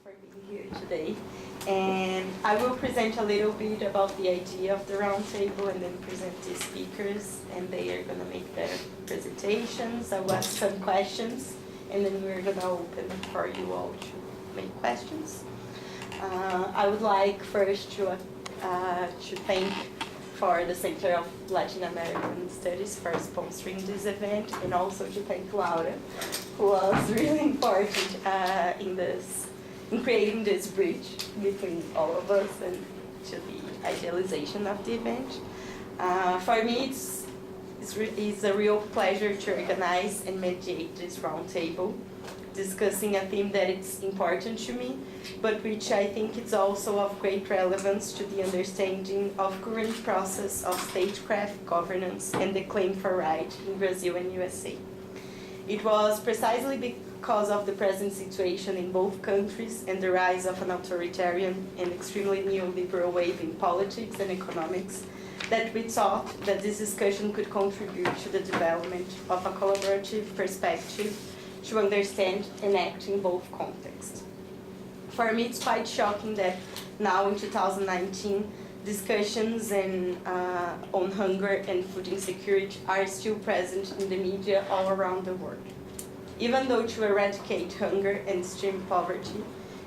for being here today. And I will present a little bit about the idea of the roundtable and then present the speakers, and they are going to make their presentations. I will ask some questions, and then we're going to open for you all to make questions. I would like first to thank for the Center of Latin American Studies for sponsoring this event, and also to thank Laura, who was really important in creating this bridge between all of us and to the idealization of the event. For me, it's a real pleasure to organize and mediate this roundtable, discussing a theme that is important to me, but which I think is also of great relevance to the understanding of current process of statecraft governance and the claim for right in Brazil and USA. It was precisely because of the present situation in both countries and the rise of an authoritarian and extremely neoliberal wave in politics and economics that we thought that this discussion could contribute to the development of a collaborative perspective to understand and act in both contexts. For me, it's quite shocking that now in 2019, discussions on hunger and food insecurity are still present in the media all around the world. Even though to eradicate hunger and extreme poverty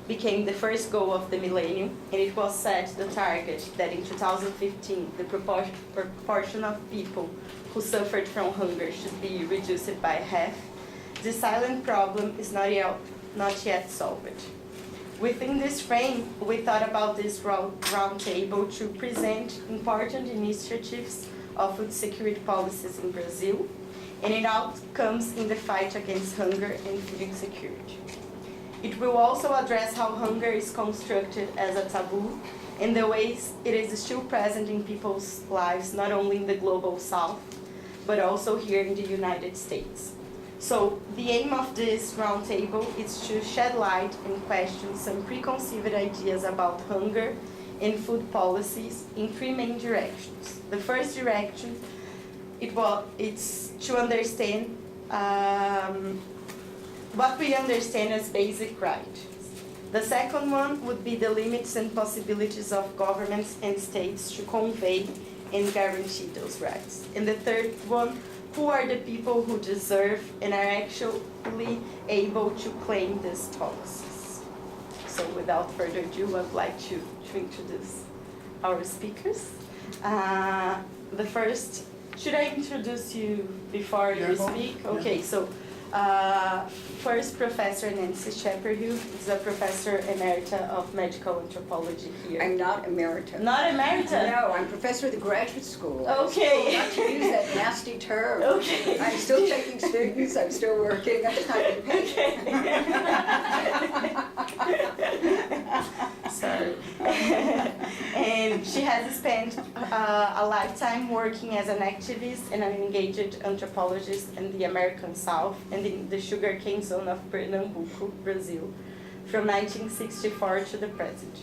became the first goal of the Millennium, and it was set the target that in 2015 the proportion of people who suffered from hunger should be reduced by half, the silent problem is not yet solved. Within this frame, we thought about this roundtable to present important initiatives of food security policies in Brazil and its outcomes in the fight against hunger and food insecurity. It will also address how hunger is constructed as a taboo and the ways it is still present in people's lives, not only in the global south, but also here in the United States. So the aim of this roundtable is to shed light and question some preconceived ideas about hunger and food policies in three main directions. The first direction, it's to understand what we understand as basic rights. The second one would be the limits and possibilities of governments and states to convey and guarantee those rights. And the third one, who are the people who deserve and are actually able to claim these policies. So without further ado, I'd like to introduce our speakers. The first, should I introduce you before you speak? Okay, so first, Professor Nancy-Scheper Hughes is a professor emerita of medical anthropology here. I'm not emerita. Not emerita? No, I'm professor of the graduate school. Okay. Not to use that nasty term. Okay. I'm still taking students, I'm still working, I'm just not independent. Sorry. And she has spent a lifetime working as an activist and an engaged anthropologist in the American South and in the sugarcane zone of Pernambuco, Brazil, from 1964 to the present.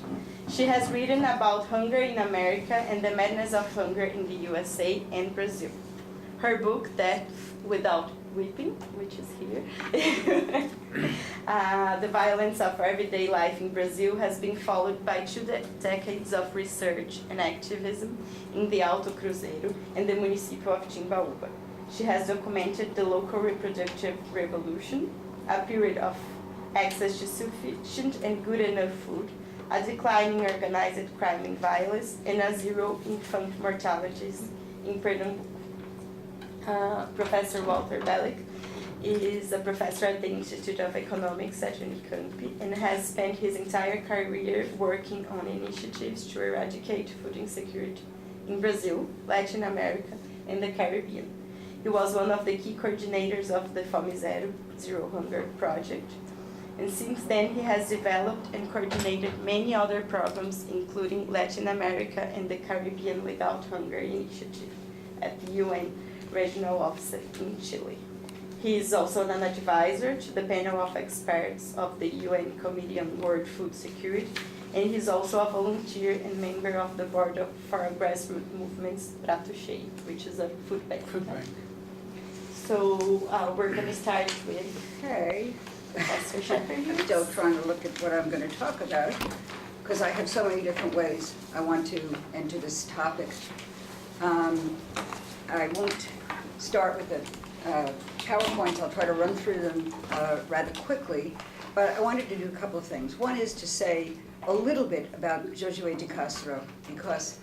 She has written about hunger in America and the madness of hunger in the USA and Brazil. Her book, Death Without Weeping, which is here, The Violence of Everyday Life in Brazil, has been followed by 2 decades of research and activism in the Alto Cruzeiro and the municipio of Timbaúba. She has documented the local reproductive revolution, a period of access to sufficient and good enough food, a decline in organized crime and violence, and a zero infant mortalities in Pernambuco. Professor Walter Belik is a professor at the Institute of Economics at Unicamp and has spent his entire career working on initiatives to eradicate food insecurity in Brazil, Latin America, and the Caribbean. He was one of the key coordinators of the Fome Zero Hunger project, and since then he has developed and coordinated many other programs, including Latin America and the Caribbean Without Hunger initiative at the UN Regional Office in Chile. He is also an advisor to the panel of experts of the UN Committee on World Food Security, and he is also a volunteer and member of the board for grassroots movements Prato Cheio, which is a food bank. So we're going to start with her. Nancy-Scheper I'm Hughes. still trying to look at what I'm going to talk about, because I have so many different ways I want to enter this topic. I won't start with the PowerPoints. I'll try to run through them rather quickly, but I wanted to do a couple of things. One is to say a little bit about Josiah Castro, because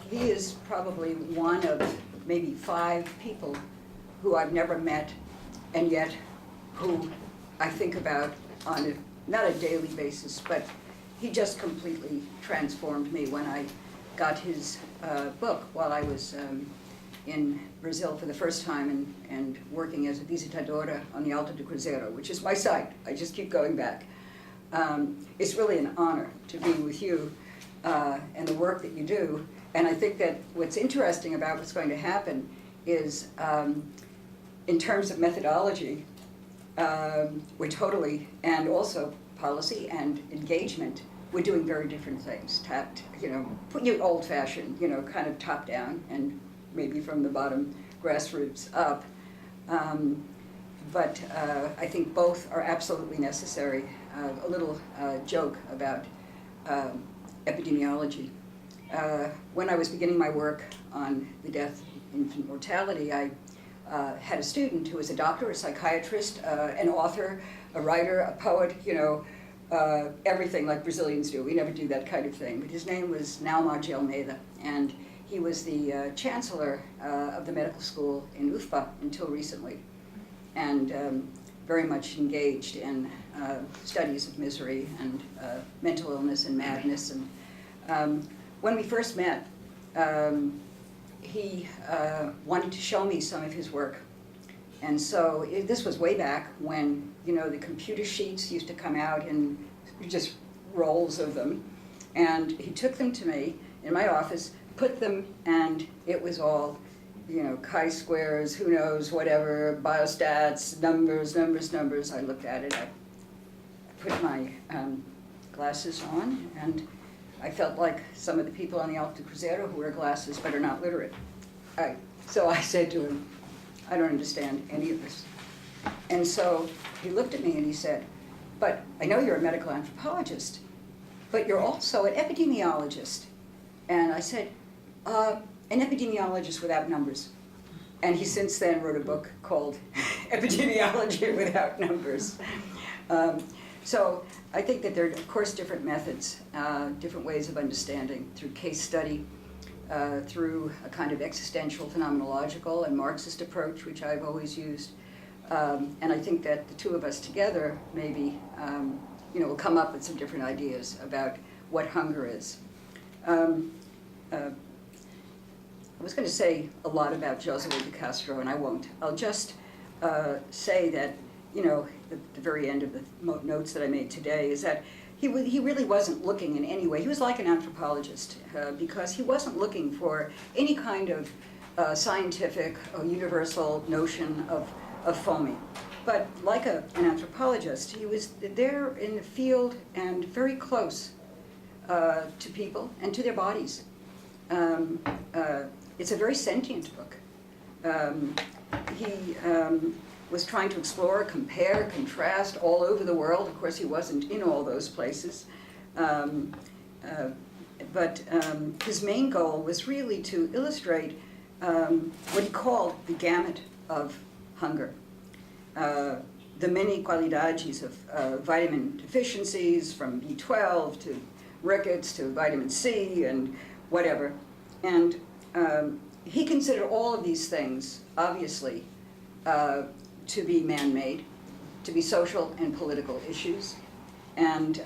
he is probably one of maybe 5 people who I've never met, and yet who I think about on not a daily basis, but he just completely transformed me when I got his book while I was in Brazil for the first time and working as a visitadora on the Alto do Cruzeiro, which is my site. I just keep going back. It's really an honor to be with you and the work that you do. And I think that what's interesting about what's going to happen is, in terms of methodology, we're totally, and also policy and engagement, we're doing very different things. Put you old-fashioned, kind of top-down, and maybe from the bottom, grassroots up. But I think both are absolutely necessary. A little joke about epidemiology. When I was beginning my work on the death of infant mortality, I had a student who was a doctor, a psychiatrist, an author, a writer, a poet, everything like Brazilians do. We never do that kind of thing. But his name was Naumar de Almeida, and he was the chancellor of the medical school in UFPA until recently, and very much engaged in studies of misery and mental illness and madness. And when we first met, he wanted to show me some of his work. And so this was way back when, the computer sheets used to come out in just rolls of them. And he took them to me in my office, put them, and it was all, chi-squares, who knows, whatever, biostats, numbers. I looked at it, I put my glasses on, and I felt like some of the people on the Alto do Cruzeiro who wear glasses but are not literate. So I said to him, I don't understand any of this. And so he looked at me and he said, but I know you're a medical anthropologist, but you're also an epidemiologist. And I said, an epidemiologist without numbers. And he since then wrote a book called Epidemiology Without Numbers. So I think that there are, of course, different methods, different ways of understanding through case study, through a kind of existential phenomenological and Marxist approach, which I've always used. And I think that the two of us together maybe will come up with some different ideas about what hunger is. I was going to say a lot about Josiah Castro, and I won't. I'll just say that, the very end of the notes that I made today is that he really wasn't looking in any way. He was like an anthropologist because he wasn't looking for any kind of scientific or universal notion of Fome. But like an anthropologist, he was there in the field and very close to people and to their bodies. It's a very sentient book. He was trying to explore, compare, contrast all over the world. Of course, he wasn't in all those places. But his main goal was really to illustrate what he called the gamut of hunger. The many qualidades of vitamin deficiencies, from B12 to rickets to vitamin C and whatever. And he considered all of these things, obviously, to be man-made, to be social and political issues, and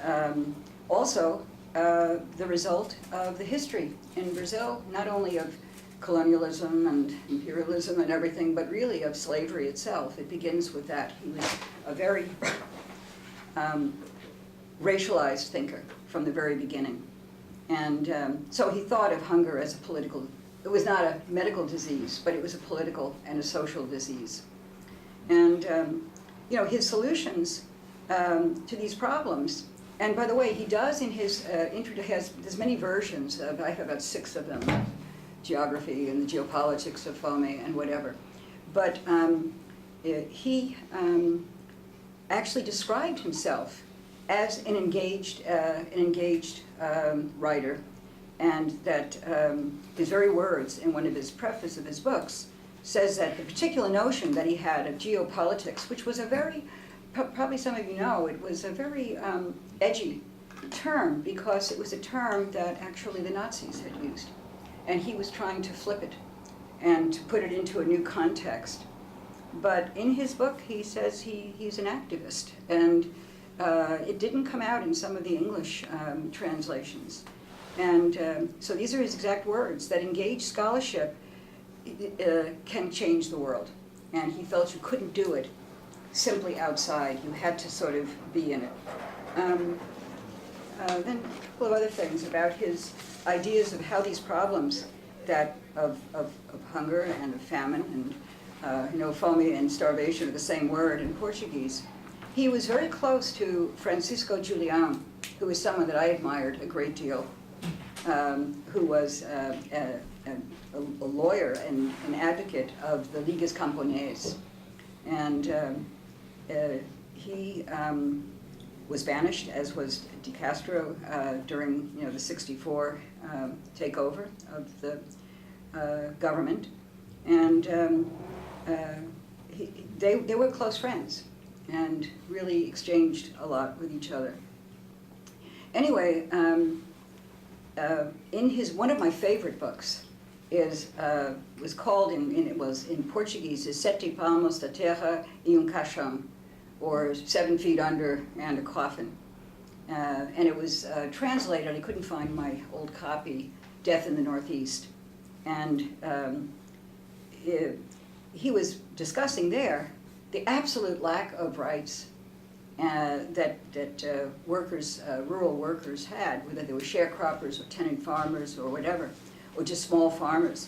also the result of the history in Brazil, not only of colonialism and imperialism and everything, but really of slavery itself. It begins with that. He was a very racialized thinker from the very beginning. And so he thought of hunger as a political, it was not a medical disease, but it was a political and a social disease. And his solutions to these problems, and by the way, he does in his there's many versions of, I have about 6 of them, geography and the geopolitics of Fome and whatever. But he actually described himself as an engaged writer, and that his very words in one of his preface of his books says that the particular notion that he had of geopolitics, which was a very, probably some of you know, it was a very edgy term, because it was a term that actually the Nazis had used. And he was trying to flip it and to put it into a new context. But in his book, he says he's an activist. And it didn't come out in some of the English translations. And so these are his exact words, that engaged scholarship can change the world. And he felt you couldn't do it simply outside. You had to sort of be in it. Then a couple of other things about his ideas of how these problems of hunger and of famine and fome and starvation are the same word in Portuguese. He was very close to Francisco Julião, who was someone that I admired a great deal, who was a lawyer and an advocate of the Ligas Camponesas. And he was banished, as was De Castro, during the '64 takeover of the government, and they were close friends and really exchanged a lot with each other. Anyway, in one of my favorite books was called it was in Portuguese, Sete Palmos da Terra e Caixão, or 7 feet under and a coffin. And it was translated, I couldn't find my old copy, Death in the Northeast. And he was discussing there the absolute lack of rights that workers, rural workers had, whether they were sharecroppers or tenant farmers or whatever, or just small farmers.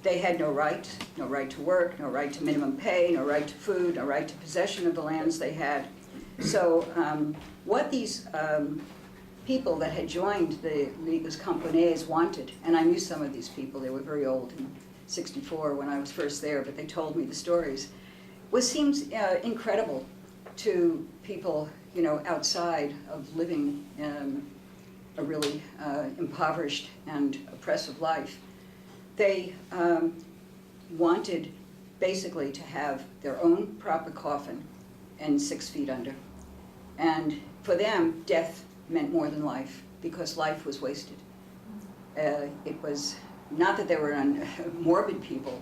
They had no right to work, no right to minimum pay, no right to food, no right to possession of the lands they had. So what these people that had joined the Ligas Camponesas wanted, and I knew some of these people, they were very old in '64 when I was first there, but they told me the stories, seems incredible to people, outside of living a really impoverished and oppressive life. They wanted basically to have their own proper coffin and 6 feet under. And for them, death meant more than life, because life was wasted. It was not that they were morbid people,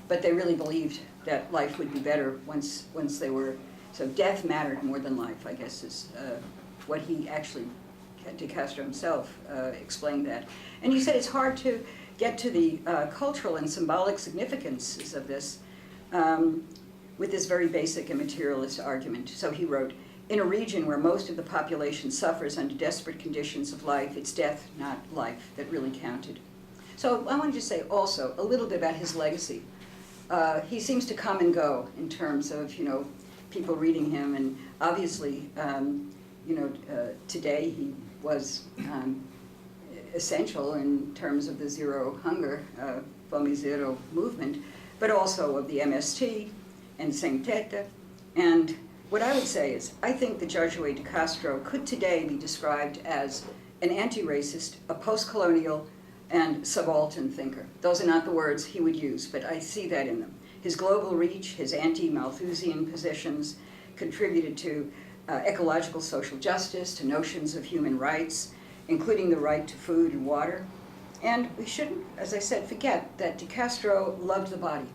but they really believed that life would be better once they were. So death mattered more than life, I guess, is what he actually, De Castro himself, explained that. And he said it's hard to get to the cultural and symbolic significances of this with this very basic and materialist argument. So he wrote, in a region where most of the population suffers under desperate conditions of life, it's death, not life, that really counted. So I wanted to say also a little bit about his legacy. He seems to come and go in terms of, people reading him, and obviously, today he was essential in terms of the zero hunger, Fome Zero movement, but also of the MST and Sem Teta. And what I would say is, I think the Josiah de Castro could today be described as an anti-racist, a post-colonial, and subaltern thinker. Those are not the words he would use, but I see that in them. His global reach, his anti-Malthusian positions contributed to ecological social justice, to notions of human rights, including the right to food and water. And we shouldn't, as I said, forget that De Castro loved the body.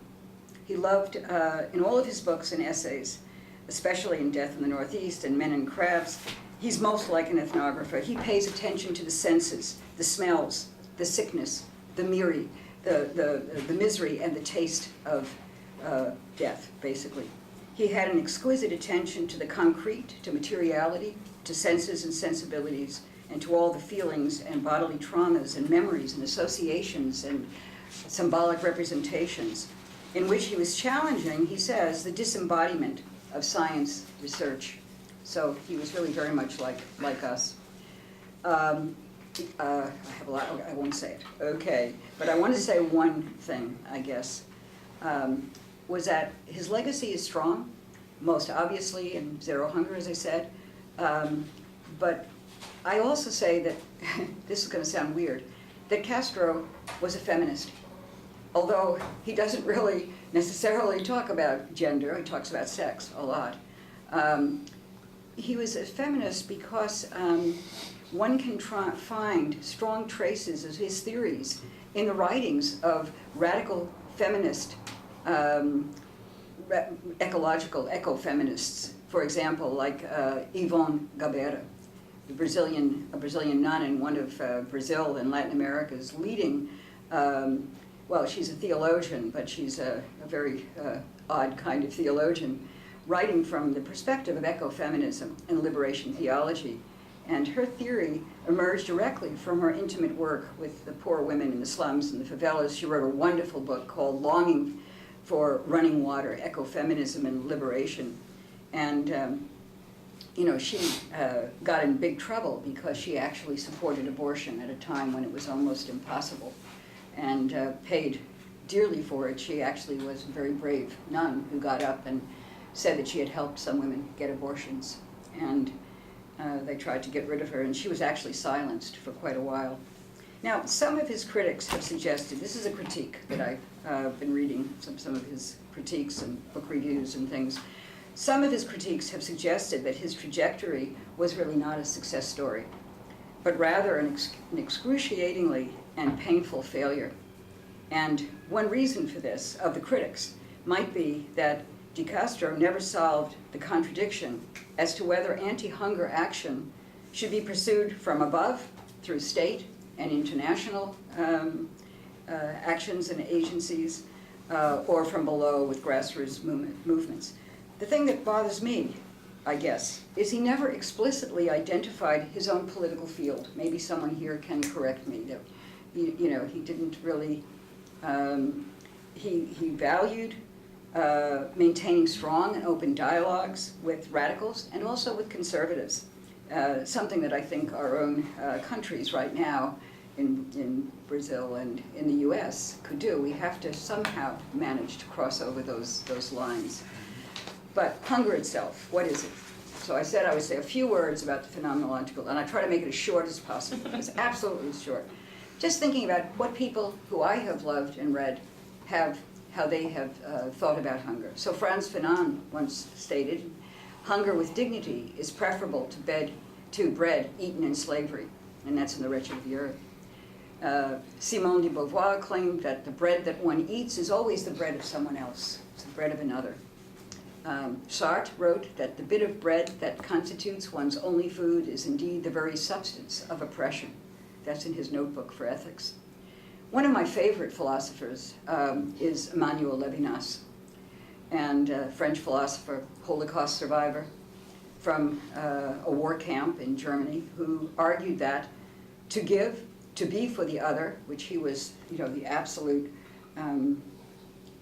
He loved, in all of his books and essays, especially in Death in the Northeast and Men and Crabs, he's most like an ethnographer. He pays attention to the senses, the smells, the sickness, the misery, the misery and the taste of death, basically. He had an exquisite attention to the concrete, to materiality, to senses and sensibilities, and to all the feelings and bodily traumas and memories and associations and symbolic representations, in which he was challenging, he says, the disembodiment of science research. So he was really very much like us. I have a lot, I won't say it. Okay, but I want to say one thing, I guess, was that his legacy is strong, most obviously in Zero Hunger, as I said. But I also say that, this is going to sound weird, that Castro was a feminist. Although he doesn't really necessarily talk about gender, he talks about sex a lot. He was a feminist because one can find strong traces of his theories in the writings of radical feminist, ecological eco-feminists. For example, like Ivone Gabeira, a Brazilian nun and one of Brazil and Latin America's leading, well, she's a theologian, but she's a very odd kind of theologian, writing from the perspective of ecofeminism and liberation theology. And her theory emerged directly from her intimate work with the poor women in the slums and the favelas. She wrote a wonderful book called Longing for Running Water, Ecofeminism and Liberation. And you know, she got in big trouble because she actually supported abortion at a time when it was almost impossible, and paid dearly for it. She actually was a very brave nun who got up and said that she had helped some women get abortions. And they tried to get rid of her, and she was actually silenced for quite a while. Now, some of his critics have suggested, this is a critique that I've been reading, some of his critiques and book reviews and things. Some of his critiques have suggested that his trajectory was really not a success story, but rather an excruciatingly and painful failure. And one reason for this, of the critics, might be that De Castro never solved the contradiction as to whether anti-hunger action should be pursued from above through state and international actions and agencies, or from below with grassroots movements. The thing that bothers me, I guess, is he never explicitly identified his own political field. Maybe someone here can correct me. That you know, he didn't really. He valued maintaining strong and open dialogues with radicals and also with conservatives, something that I think our own countries right now in Brazil and in the US could do. We have to somehow manage to cross over those lines. But hunger itself, what is it? So I said I would say a few words about the phenomenological, and I try to make it as short as possible. It's absolutely short. Just thinking about what people who I have loved and read how they have thought about hunger. So Frantz Fanon once stated, hunger with dignity is preferable to bread eaten in slavery, and that's in The Wretched of the Earth. Simone de Beauvoir claimed that the bread that one eats is always the bread of someone else. It's the bread of another. Sartre wrote that the bit of bread that constitutes one's only food is indeed the very substance of oppression. That's in his notebook for ethics. One of my favorite philosophers is Emmanuel Levinas, and a French philosopher, Holocaust survivor from a war camp in Germany, who argued that to give, to be for the other, which he was, you know, the absolute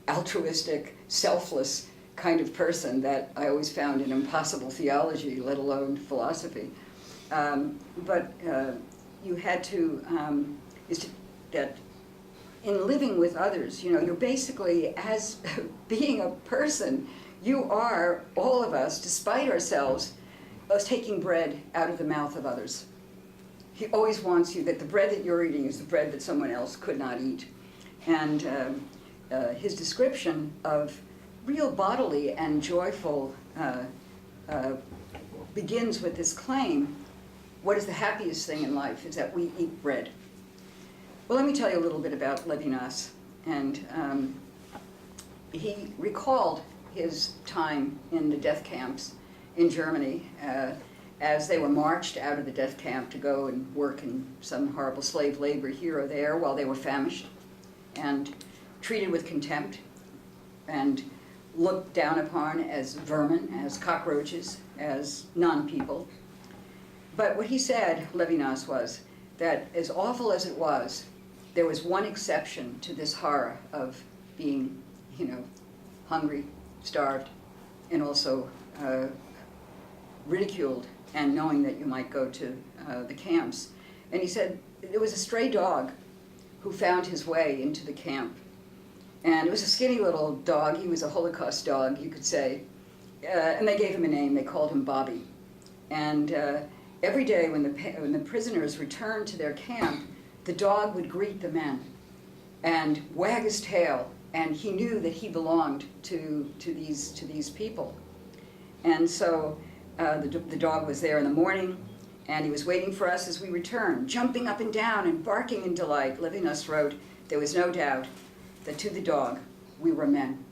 altruistic, selfless kind of person that I always found an impossible theology, let alone philosophy. But you had to, that in living with others, you know, you're basically, as being a person, you are, all of us, despite ourselves, us taking bread out of the mouth of others. He always wants you, that the bread that you're eating is the bread that someone else could not eat. And his description of real bodily and joyful begins with this claim, what is the happiest thing in life is that we eat bread. Well, let me tell you a little bit about Levinas. And he recalled his time in the death camps in Germany as they were marched out of the death camp to go and work in some horrible slave labor here or there while they were famished and treated with contempt and looked down upon as vermin, as cockroaches, as non-people. But what he said, Levinas, was that as awful as it was, there was one exception to this horror of being, you know, hungry, starved, and also ridiculed, and knowing that you might go to the camps. And he said there was a stray dog who found his way into the camp. And it was a skinny little dog. He was a Holocaust dog, you could say. and they gave him a name. They called him Bobby. And every day when the prisoners returned to their camp, the dog would greet the men and wag his tail, and he knew that he belonged to these people. And so the dog was there in the morning, and he was waiting for us as we returned, jumping up and down and barking in delight. Levinas wrote, there was no doubt that to the dog, we were men.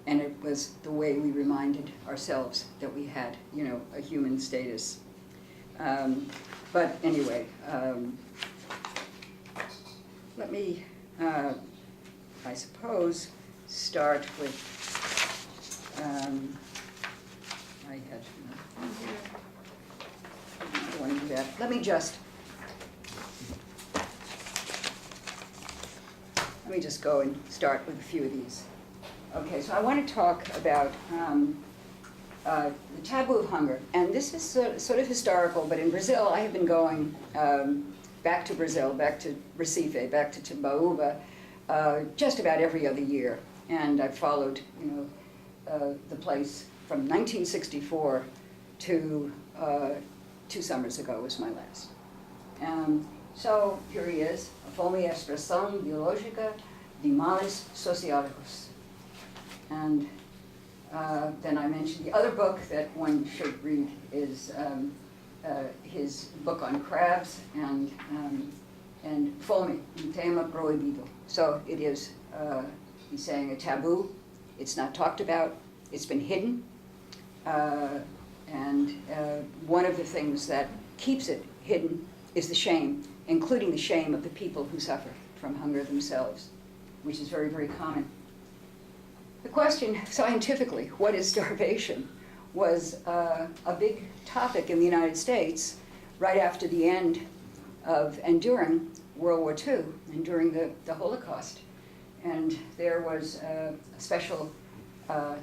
And it was the way we reminded ourselves that we had, you know, a human status. But anyway, let me, I suppose, start with, I had, I don't want to do that. Let me just go and start with a few of these. Okay, so I want to talk about the taboo of hunger. And this is sort of historical, but in Brazil, I have been going back to Brazil, back to Recife, back to Timbaúba, just about every other year. And I've followed, you know, the place from 1964 to 2 summers ago was my last. So here he is, Fome Expressão Biológica de Males Sociológicos. And then I mentioned the other book that one should read is his book on crabs and Fome, um tema proibido. So it is, he's saying, a taboo. It's not talked about. It's been hidden. And one of the things that keeps it hidden is the shame, including the shame of the people who suffer from hunger themselves, which is very, very common. The question, scientifically, what is starvation, was a big topic in the United States right after the end of and during World War II and during the Holocaust. And there was a special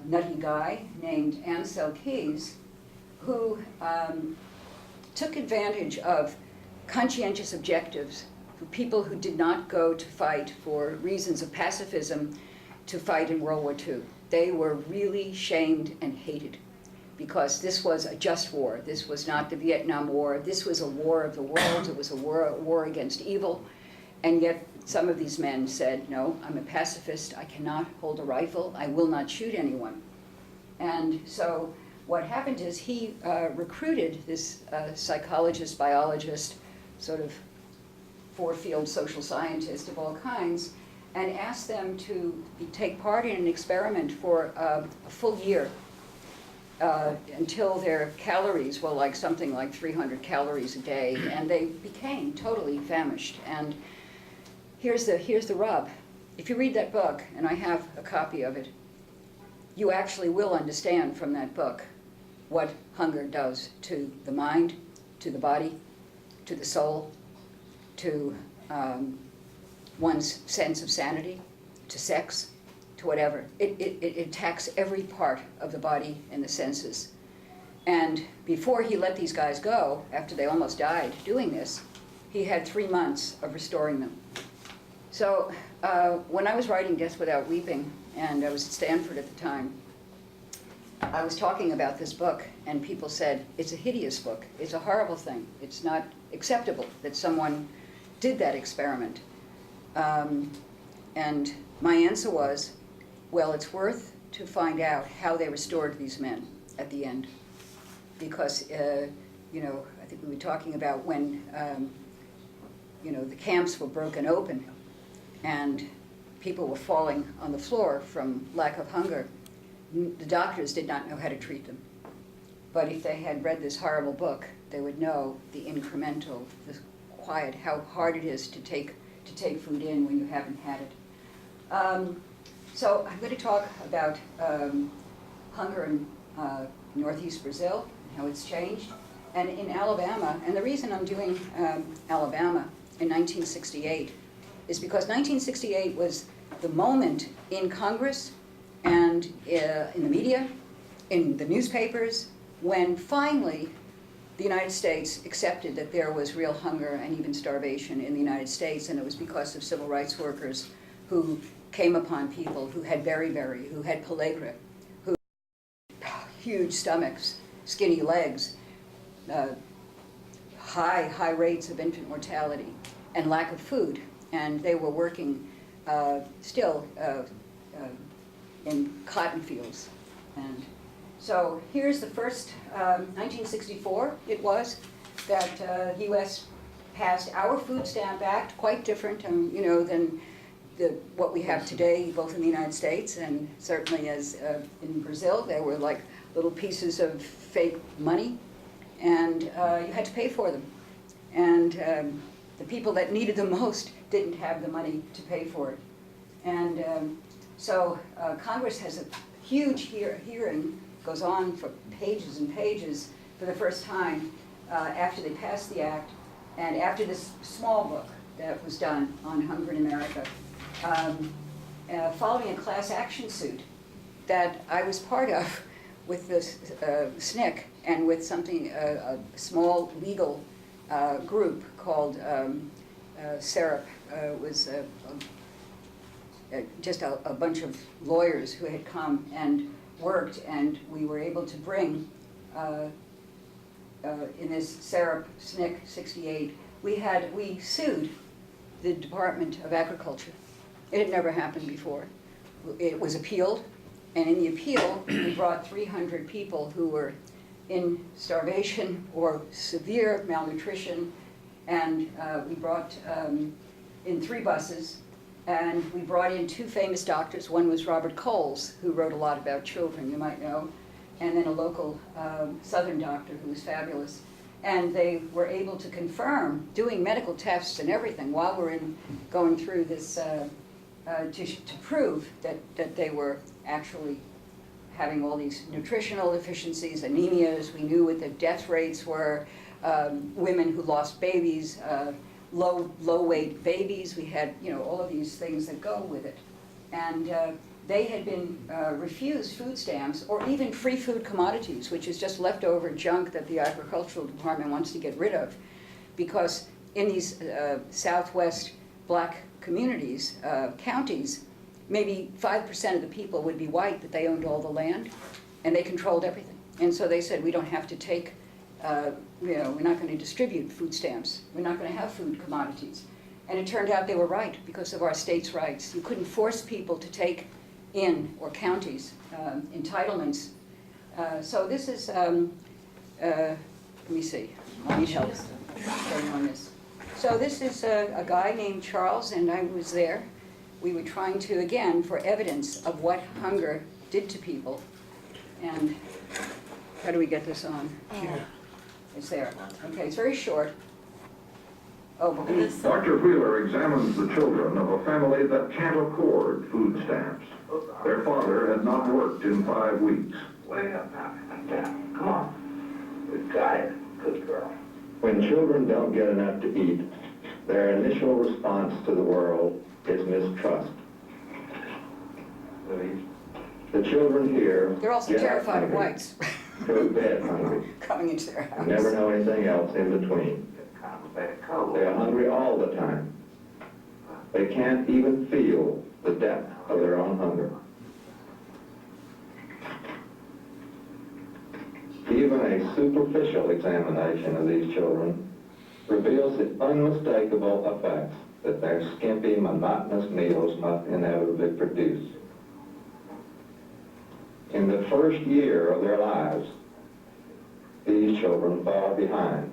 nutty guy named Ansel Keys who took advantage of conscientious objectives for people who did not go to fight for reasons of pacifism to fight in World War II. They were really shamed and hated because this was a just war. This was not the Vietnam War. This was a war of the world. It was a war against evil. And yet some of these men said, no, I'm a pacifist. I cannot hold a rifle. I will not shoot anyone. And so what happened is he recruited this psychologist, biologist, sort of four-field social scientist of all kinds, and asked them to take part in an experiment for a full year until their calories were like something like 300 calories a day, and they became totally famished. And here's the rub. If you read that book, and I have a copy of it, you actually will understand from that book what hunger does to the mind, to the body, to the soul, to one's sense of sanity, to sex, to whatever. It attacks every part of the body and the senses. And before he let these guys go, after they almost died doing this, he had 3 months of restoring them. So when I was writing Death Without Weeping, and I was at Stanford at the time, I was talking about this book, and people said, it's a hideous book. It's a horrible thing. It's not acceptable that someone did that experiment. And my answer was, well, it's worth to find out how they restored these men at the end. Because, you know, I think we were talking about when, you know, the camps were broken open and people were falling on the floor from lack of hunger. The doctors did not know how to treat them. But if they had read this horrible book, they would know the incremental, the quiet, how hard it is to take food in when you haven't had it. So I'm going to talk about hunger in northeast Brazil, and how it's changed, and in Alabama. And the reason I'm doing Alabama in 1968 is because 1968 was the moment in Congress and in the media, in the newspapers, when finally the United States accepted that there was real hunger and even starvation in the United States, and it was because of civil rights workers who came upon people who had beriberi, who had pellagra, who huge stomachs, skinny legs, high rates of infant mortality, and lack of food. And they were working still in cotton fields. And so here's the first, 1964 it was, that U.S. passed our Food Stamp Act, quite different, you know, than what we have today, both in the United States and certainly as in Brazil. There were like little pieces of fake money, and you had to pay for them. And the people that needed them most didn't have the money to pay for it. And so Congress has a huge hearing, goes on for pages and pages for the first time after they passed the act, and after this small book that was done on hunger in America, following a class action suit that I was part of with the SNCC and with something, a small legal group called SERP. It was just a bunch of lawyers who had come and worked, and we were able to bring, in this SERP SNCC 68, we sued the Department of Agriculture. It had never happened before. It was appealed, and in the appeal, we brought 300 people who were in starvation or severe malnutrition, and we brought in 3 buses, and we brought in 2 famous doctors. One was Robert Coles, who wrote a lot about children, you might know, and then a local Southern doctor who was fabulous. And they were able to confirm, doing medical tests and everything while we're going through this, to prove that they were actually having all these nutritional deficiencies, anemias. We knew what the death rates were, women who lost babies, low weight babies. We had, you know, all of these things that go with it. And they had been refused food stamps or even free food commodities, which is just leftover junk that the agricultural department wants to get rid of, because in these Southwest black communities, counties, maybe 5% of the people would be white, that they owned all the land, and they controlled everything. And so they said, we don't have to take, you know, we're not going to distribute food stamps. We're not going to have food commodities. And it turned out they were right because of our states' rights. You couldn't force people to take in, or counties, entitlements. So this is, let me see, I need help getting on this. So this is a guy named Charles, and I was there. We were trying to, again, for evidence of what hunger did to people. And how do we get this on? Here. It's there. Okay, it's very short. Oh, but we need... Dr. Wheeler examines the children of a family that can't afford food stamps. Their father had not worked in 5 weeks. Way up, come on. We've got it. Good girl. When children don't get enough to eat, their initial response to the world is mistrust. The children here They're also get up terrified of hungry, whites go to bed hungry, coming into their house. and never know anything else in between. They are hungry all the time. They can't even feel the depth of their own hunger. Even a superficial examination of these children reveals the unmistakable effects that their skimpy, monotonous meals must inevitably produce. In the first year of their lives, these children fall behind.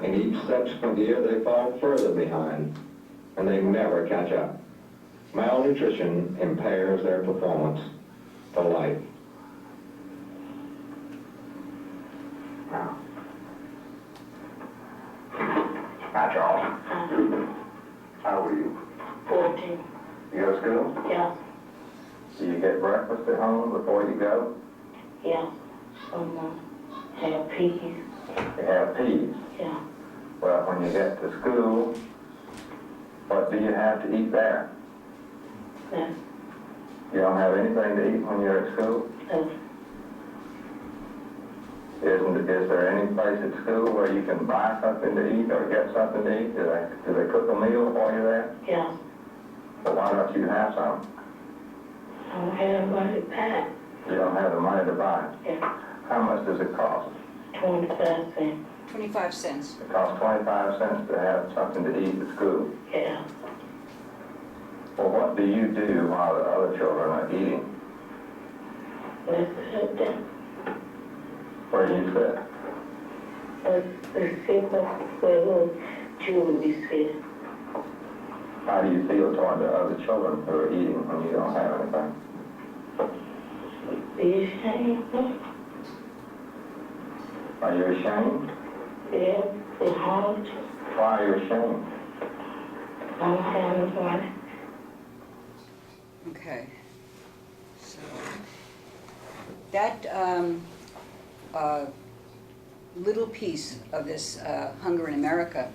In each subsequent year, they fall further behind, and they never catch up. Malnutrition impairs their performance for life. Hi, Charles. How old are you? 14. You go to school? Yeah, Do you get breakfast at home before you go? yeah. Have peas. You have peas. Yeah. Well, when you get to school, what do you have to eat there? Yeah. You don't have anything to eat when you're at school? Is there any place at school where you can buy something to eat or get something to eat? Do they cook a meal for you there? Yeah. So why don't you have some? I don't have money packed. You don't have the money to buy it. Yeah. How much does it cost? 25 cents. 25 cents. It costs 25 cents to have something to eat at school. Yeah. Well, what do you do while the other children are eating? Let's sit down. Where do you sit? Let's sit where children be sitting. How do you feel toward the other children who are eating when you don't have anything? Be ashamed. Are you ashamed? Yeah. They hard. Why are you ashamed? I don't have no money. Okay. So that little piece of this hunger in America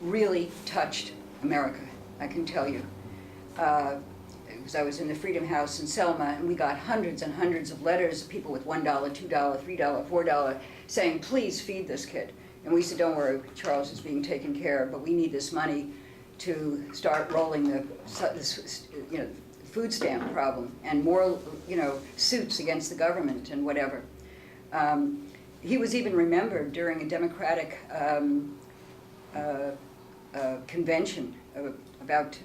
really touched America, I can tell you. Because I was in the Freedom House in Selma, and we got hundreds and hundreds of letters of people with $1, $2, $3, $4 saying, please feed this kid. And we said, don't worry, Charles is being taken care of, but we need this money to start rolling the food stamp problem and more, suits against the government and whatever. He was even remembered during a Democratic convention about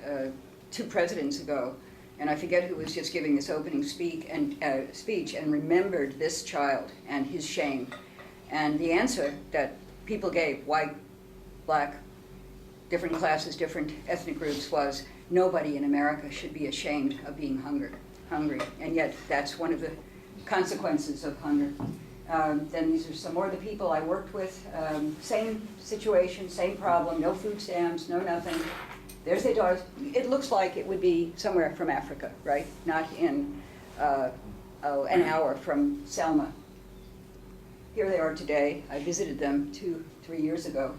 2 presidents ago, and I forget who was just giving this opening speech and remembered this child and his shame. And the answer that people gave, white, black, different classes, different ethnic groups, was nobody in America should be ashamed of being hungry. And yet that's one of the consequences of hunger. Then these are some more of the people I worked with. Same situation, same problem, no food stamps, no nothing. There's their daughters. It looks like it would be somewhere from Africa, right? Not in an hour from Selma. Here they are today. I visited them 2-3 years ago.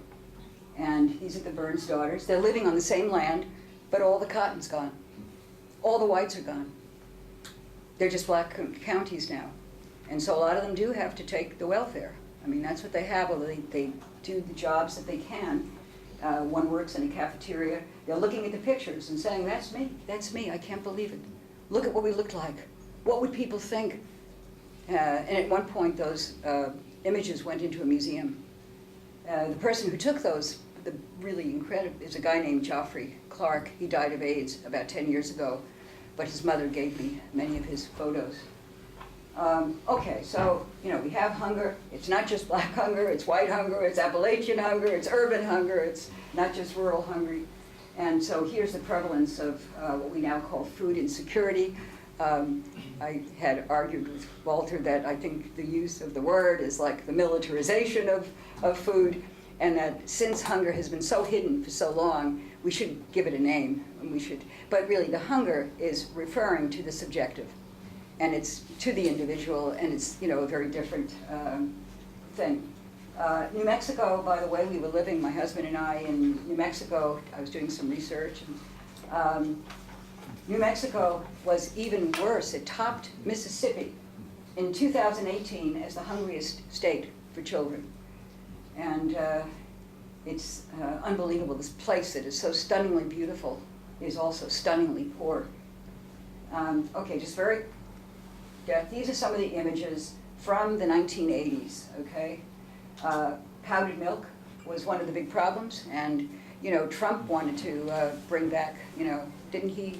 And these are the Burns daughters. They're living on the same land, but all the cotton's gone. All the whites are gone. They're just black counties now. And so a lot of them do have to take the welfare. I mean, that's what they have. They do the jobs that they can. One works in a cafeteria. They're looking at the pictures and saying, that's me, I can't believe it. Look at what we looked like. What would people think? And at one point, those images went into a museum. The person who took those, the really incredible, is a guy named Geoffrey Clark. He died of AIDS about 10 years ago, but his mother gave me many of his photos. Okay, so, we have hunger. It's not just black hunger, it's white hunger, it's Appalachian hunger, it's urban hunger, it's not just rural hunger. And so here's the prevalence of what we now call food insecurity. I had argued with Walter that I think the use of the word is like the militarization of food, and that since hunger has been so hidden for so long, we should give it a name. But really the hunger is referring to the subjective. And it's to the individual, and it's a very different thing. New Mexico, by the way, we were living, my husband and I, in New Mexico. I was doing some research. And, New Mexico was even worse. It topped Mississippi in 2018 as the hungriest state for children. And it's unbelievable. This place that is so stunningly beautiful is also stunningly poor. Okay, just very. Yeah, these are some of the images from the 1980s, okay? Powdered milk was one of the big problems, and, Trump wanted to bring back, didn't he,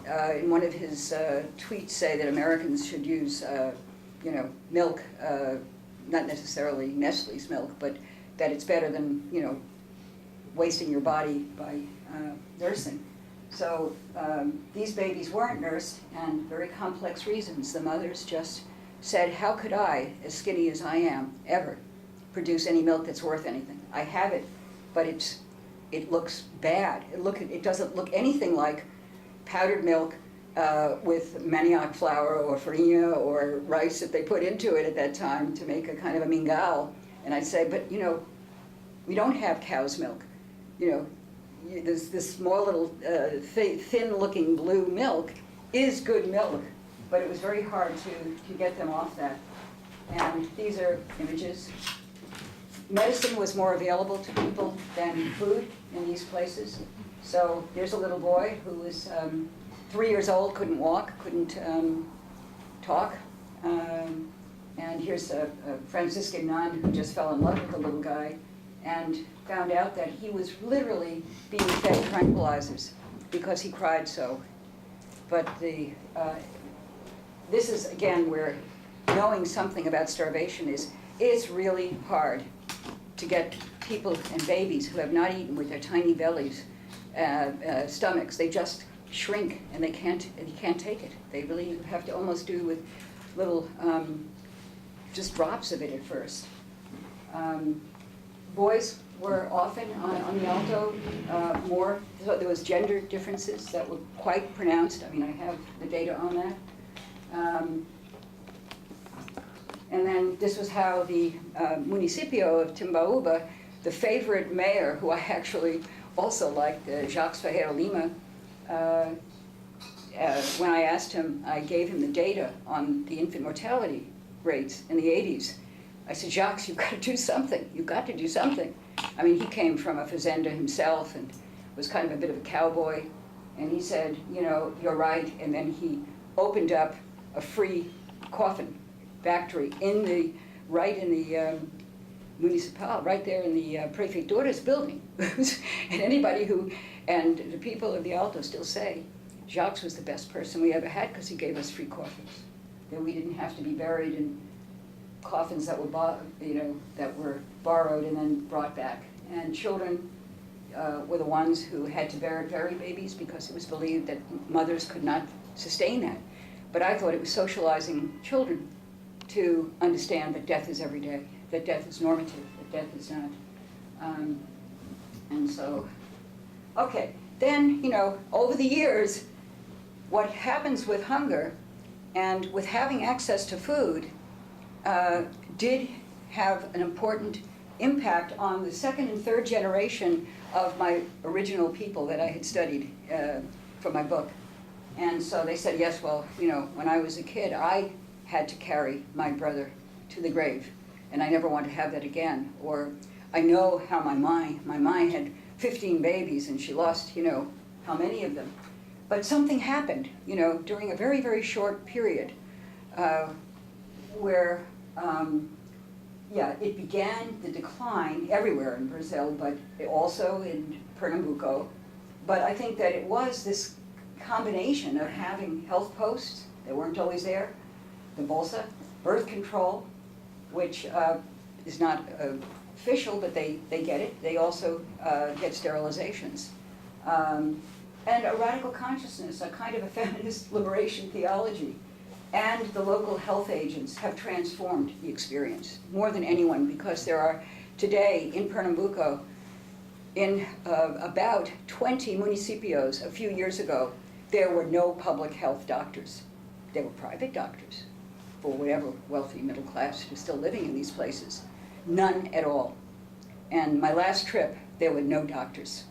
in one of his tweets say that Americans should use, milk, not necessarily Nestle's milk, but that it's better than, wasting your body by nursing. So these babies weren't nursed, and very complex reasons. The mothers just said, how could I, as skinny as I am, ever produce any milk that's worth anything? I have it, but it looks bad. It doesn't look anything like powdered milk with manioc flour or farina or rice that they put into it at that time to make a kind of a mingao. And I'd say, but we don't have cow's milk. This small little thin-looking blue milk is good milk, but it was very hard to get them off that. And these are images. Medicine was more available to people than food in these places. So there's a little boy who was 3 years old, couldn't walk, couldn't talk. And here's a Franciscan nun who just fell in love with the little guy and found out that he was literally being fed tranquilizers because he cried so. But this is, again, where knowing something about starvation is, it's really hard to get people and babies who have not eaten with their tiny bellies, stomachs, they just shrink and you can't take it. They really have to almost do with little, just drops of it at first. Boys were often on the alto more, so there was gender differences that were quite pronounced. I mean, I have the data on that. And then this was how the municipio of Timbaúba, the favorite mayor, who I actually also liked, Jacques Ferreira Lima, when I asked him, I gave him the data on the infant mortality rates in the 80s. I said, Jacques, you've got to do something. You've got to do something. I mean, he came from a fazenda himself and was kind of a bit of a cowboy. And he said, you know, you're right. And then he opened up a free coffin factory right in the municipal, right there in the prefectura's building. And and the people of the Alto still say, Jacques was the best person we ever had because he gave us free coffins. That we didn't have to be buried in coffins that were borrowed and then brought back. And children were the ones who had to bury babies because it was believed that mothers could not sustain that. But I thought it was socializing children to understand that death is every day, that death is normative, that death is not. And so, okay, then, you know, over the years, what happens with hunger and with having access to food did have an important impact on the second and third generation of my original people that I had studied for my book. And so they said, yes, well, you know, when I was a kid, I had to carry my brother to the grave, and I never want to have that again. Or I know how my Mai had 15 babies, and she lost, you know, how many of them. But something happened, you know, during a very, very short period where, it began the decline everywhere in Brazil, but also in Pernambuco. But I think that it was this combination of having health posts, they weren't always there, the Bolsa, birth control, which is not official, but they get it. They also get sterilizations. And a radical consciousness, a kind of a feminist liberation theology. And the local health agents have transformed the experience more than anyone, because there are today in Pernambuco, in about 20 municipios a few years ago, there were no public health doctors. There were private doctors for whatever wealthy middle class who's still living in these places. None at all. And my last trip, there were no doctors.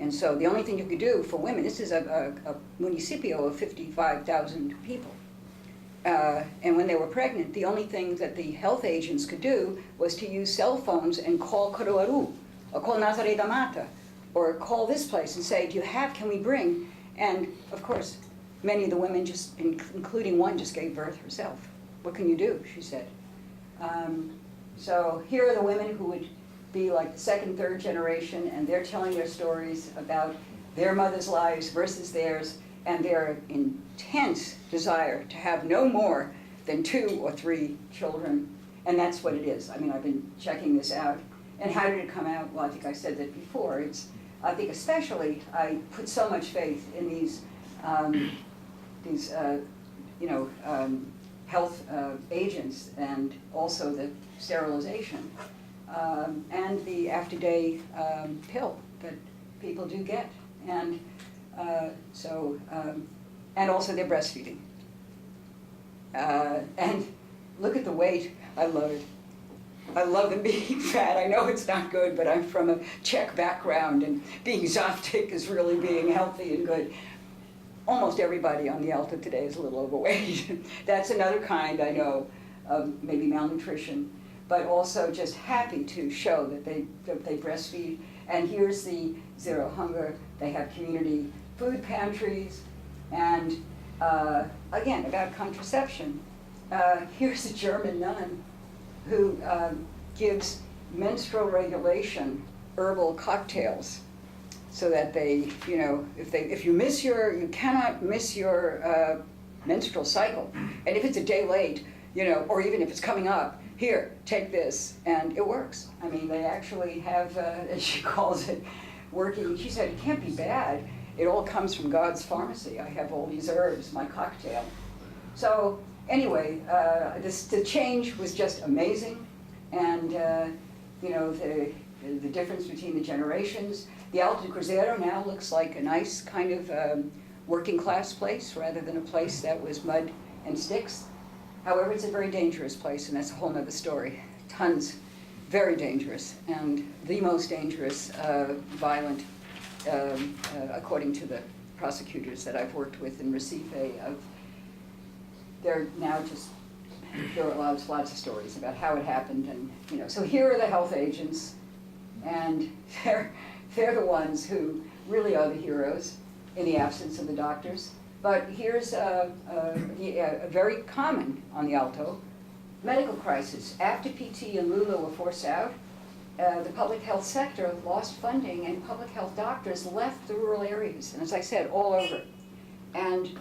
And so the only thing you could do for women, this is a municipio of 55,000 people. And when they were pregnant, the only thing that the health agents could do was to use cell phones and call Caruaru, or call Nazaré da Mata, or call this place and say, can we bring? And of course, many of the women, just including one, just gave birth herself. What can you do, she said. So here are the women who would be like the second, third generation, and they're telling their stories about their mother's lives versus theirs, and their intense desire to have no more than 2 or 3 children. And that's what it is. I mean, I've been checking this out. And how did it come out? Well, I think I said that before. I think especially I put so much faith in these health agents, and also the sterilization and the after-day pill that people do get. And and also their breastfeeding. And look at the weight. I love it. I love them being fat. I know it's not good, but I'm from a Czech background, and being Zoptic is really being healthy and good. Almost everybody on the Alto today is a little overweight. That's another kind, I know, of maybe malnutrition, but also just happy to show that they breastfeed. And here's the Zero Hunger. They have community food pantries, and again, about contraception. here's a German nun who gives menstrual regulation herbal cocktails so that they, you know, if you cannot miss your menstrual cycle, and if it's a day late, you know, or even if it's coming up, here, take this, and it works. I mean, they actually have, as she calls it, working. She said, it can't be bad. It all comes from God's pharmacy. I have all these herbs, my cocktail. So anyway, the change was just amazing, and you know, the difference between the generations. The Alto Cruzeiro now looks like a nice kind of working class place rather than a place that was mud and sticks. However, it's a very dangerous place, and that's a whole nother story. Tons, very dangerous, and the most dangerous, violent, according to the prosecutors that I've worked with in Recife. They're now just, there are lots of stories about how it happened, and you know. So here are the health agents, and they're the ones who really are the heroes in the absence of the doctors. But here's a very common on the Alto medical crisis. After PT and Lula were forced out, the public health sector lost funding, and public health doctors left the rural areas, and as I said, all over. And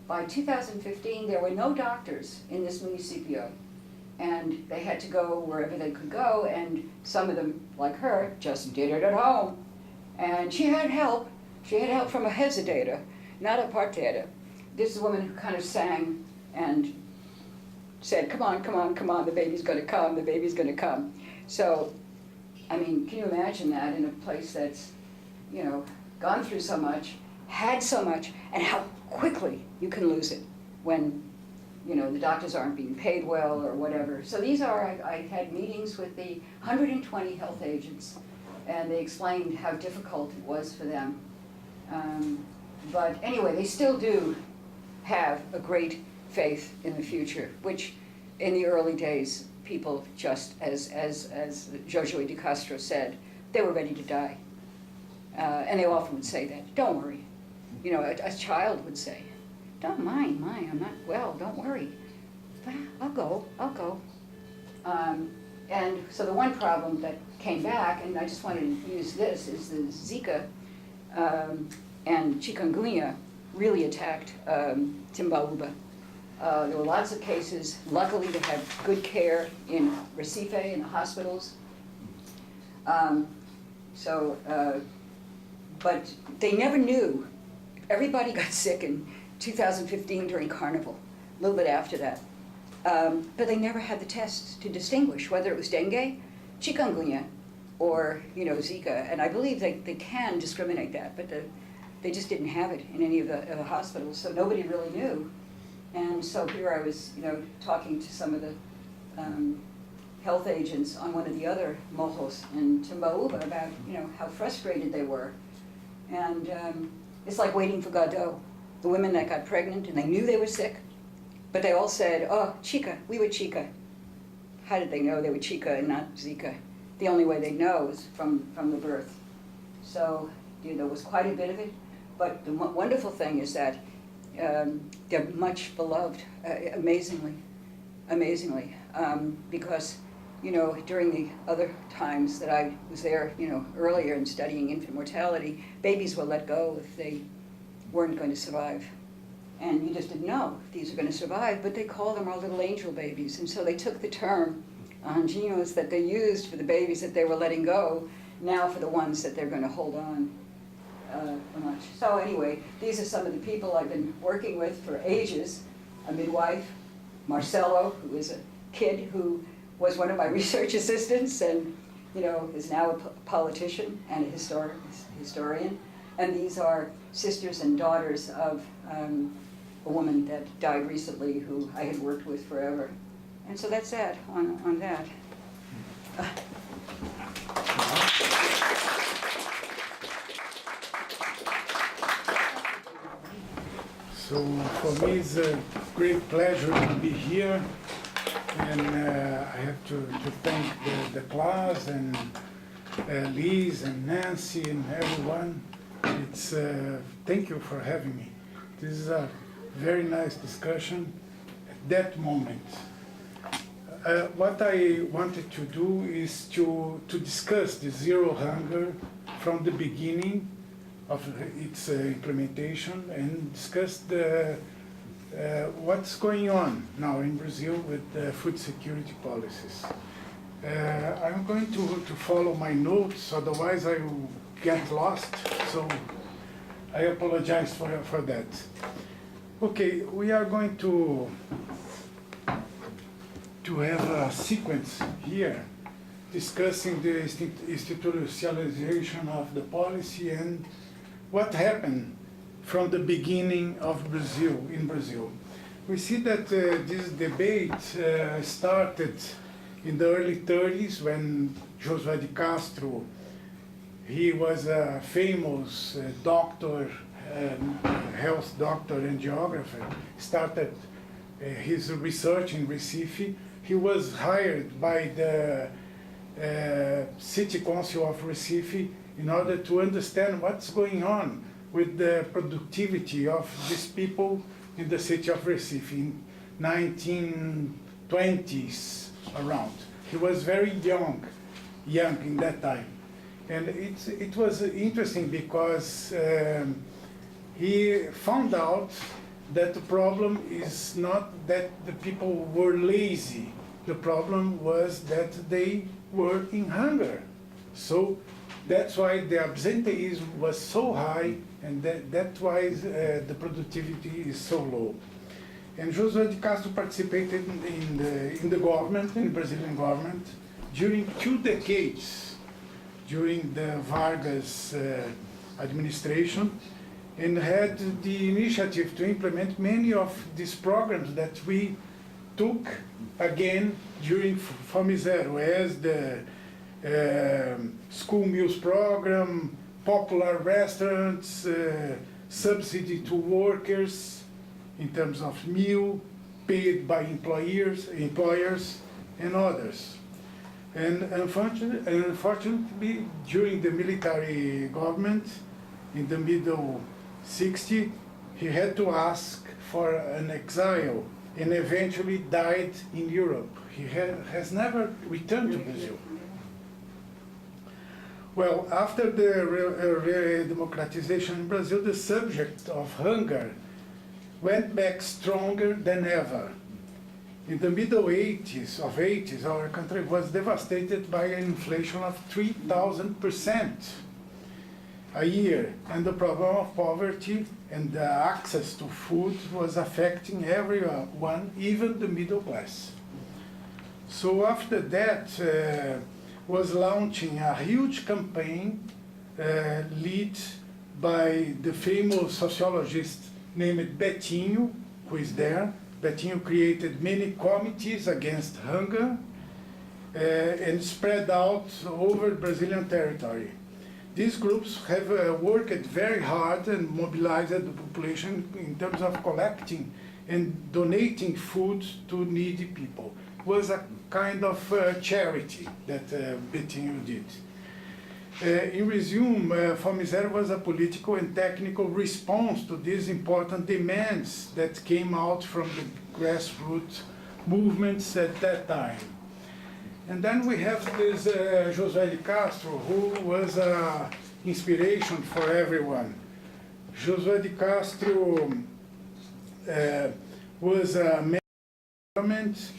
by 2015, there were no doctors in this municipio, and they had to go wherever they could go, and some of them, like her, just did it at home. And she had help. She had help from a hesitator, not a parteira. This is a woman who kind of sang and said, come on, come on, come on, the baby's gonna come, the baby's gonna come. So, I mean, can you imagine that in a place that's, you know, gone through so much, had so much, and how quickly you can lose it when, you know, the doctors aren't being paid well or whatever. So these are, I had meetings with the 120 health agents, and they explained how difficult it was for them. But anyway, they still do have a great faith in the future, which in the early days, people just, as Josiah Castro said, they were ready to die. And they often would say that, don't worry. You know, a child would say, don't mind, I'm not well, don't worry. I'll go. And so the one problem that came back, and I just wanted to use this, is the Zika and chikungunya really attacked Timbaúba. There were lots of cases. Luckily, they had good care in Recife, in the hospitals. But they never knew. Everybody got sick in 2015 during Carnival, a little bit after that. But they never had the tests to distinguish whether it was dengue, chikungunya, or, you know, Zika. And I believe they can discriminate that, but they just didn't have it in any of the hospitals, so nobody really knew. And so here I was, you know, talking to some of the health agents on one of the other mojos in Timbaúba about, you know, how frustrated they were. And it's like waiting for Godot. The women that got pregnant and they knew they were sick, but they all said, oh, Chica, we were Chica. How did they know they were Chica and not Zika? The only way they know is from the birth. So, you know, there was quite a bit of it. But the wonderful thing is that they're much beloved, amazingly, because, you know, during the other times that I was there, you know, earlier in studying infant mortality, babies were let go if they weren't going to survive. And you just didn't know if these are going to survive, but they call them our little angel babies. And so they took the term, anjinhos, that they used for the babies that they were letting go, now for the ones that they're going to hold on. Much. So anyway, these are some of the people I've been working with for ages. A midwife, Marcelo, who is a kid who was one of my research assistants and, you know, is now a politician and a historian. And these are sisters and daughters of a woman that died recently who I had worked with forever. And so that's that on that. So for me, it's a great pleasure to be here, and I have to thank the class and Liz and Nancy and everyone. It's thank you for having me. This is a very nice discussion. that moment. What I wanted to do is to discuss the zero hunger from the beginning of its implementation and discuss what's going on now in Brazil with food security policies. I'm going to follow my notes, otherwise I will get lost, so I apologize for that. Okay, we are going to have a sequence here discussing the institutionalization of the policy and what happened from the beginning of Brazil, in Brazil. We see that this debate started in the early 30s when Josiah Castro, he was a famous doctor, health doctor and geographer, started his research in Recife. He was hired by the City Council of Recife in order to understand what's going on with the productivity of these people in the city of Recife in 1920s around. He was very young in that time. And it was interesting because he found out that the problem is not that the people were lazy. The problem was that they were in hunger. So that's why the absenteeism was so high, and that's why the productivity is so low. And Josiah Castro participated in the government, in the Brazilian government, during 2 decades, during the Vargas administration, and had the initiative to implement many of these programs that we took again during Fome Zero, as the school meals program, popular restaurants, subsidy to workers in terms of meal paid by employers, and others. And unfortunately, during the military government, in the middle 60s, he had to ask for an exile and eventually died in Europe. He has never returned to Brazil. Well, after the democratization in Brazil, the subject of hunger went back stronger than ever. In the middle 80s, our country was devastated by an inflation of 3,000% a year, and the problem of poverty and the access to food was affecting everyone, even the middle class. So after that, was launching a huge campaign led by the famous sociologist named Betinho, who is there. Betinho created many committees against hunger and spread out over Brazilian territory. These groups have worked very hard and mobilized the population in terms of collecting and donating food to needy people. It was a kind of charity that Betinho did. In resume, Fome Zero was a political and technical response to these important demands that came out from the grassroots movements at that time. And then we have this Josiah Castro, who was an inspiration for everyone. Josiah Castro was a man of government,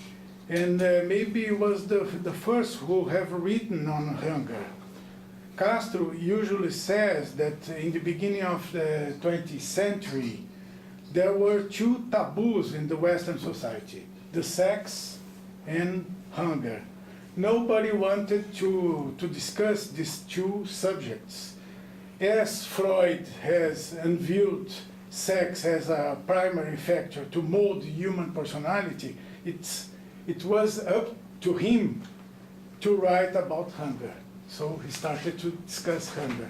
and maybe was the first who have written on hunger. Castro usually says that in the beginning of the 20th century, there were 2 taboos in the Western society, the sex and hunger. Nobody wanted to discuss these 2 subjects. As Freud has unveiled sex as a primary factor to mold human personality, it was up to him to write about hunger. So he started to discuss hunger.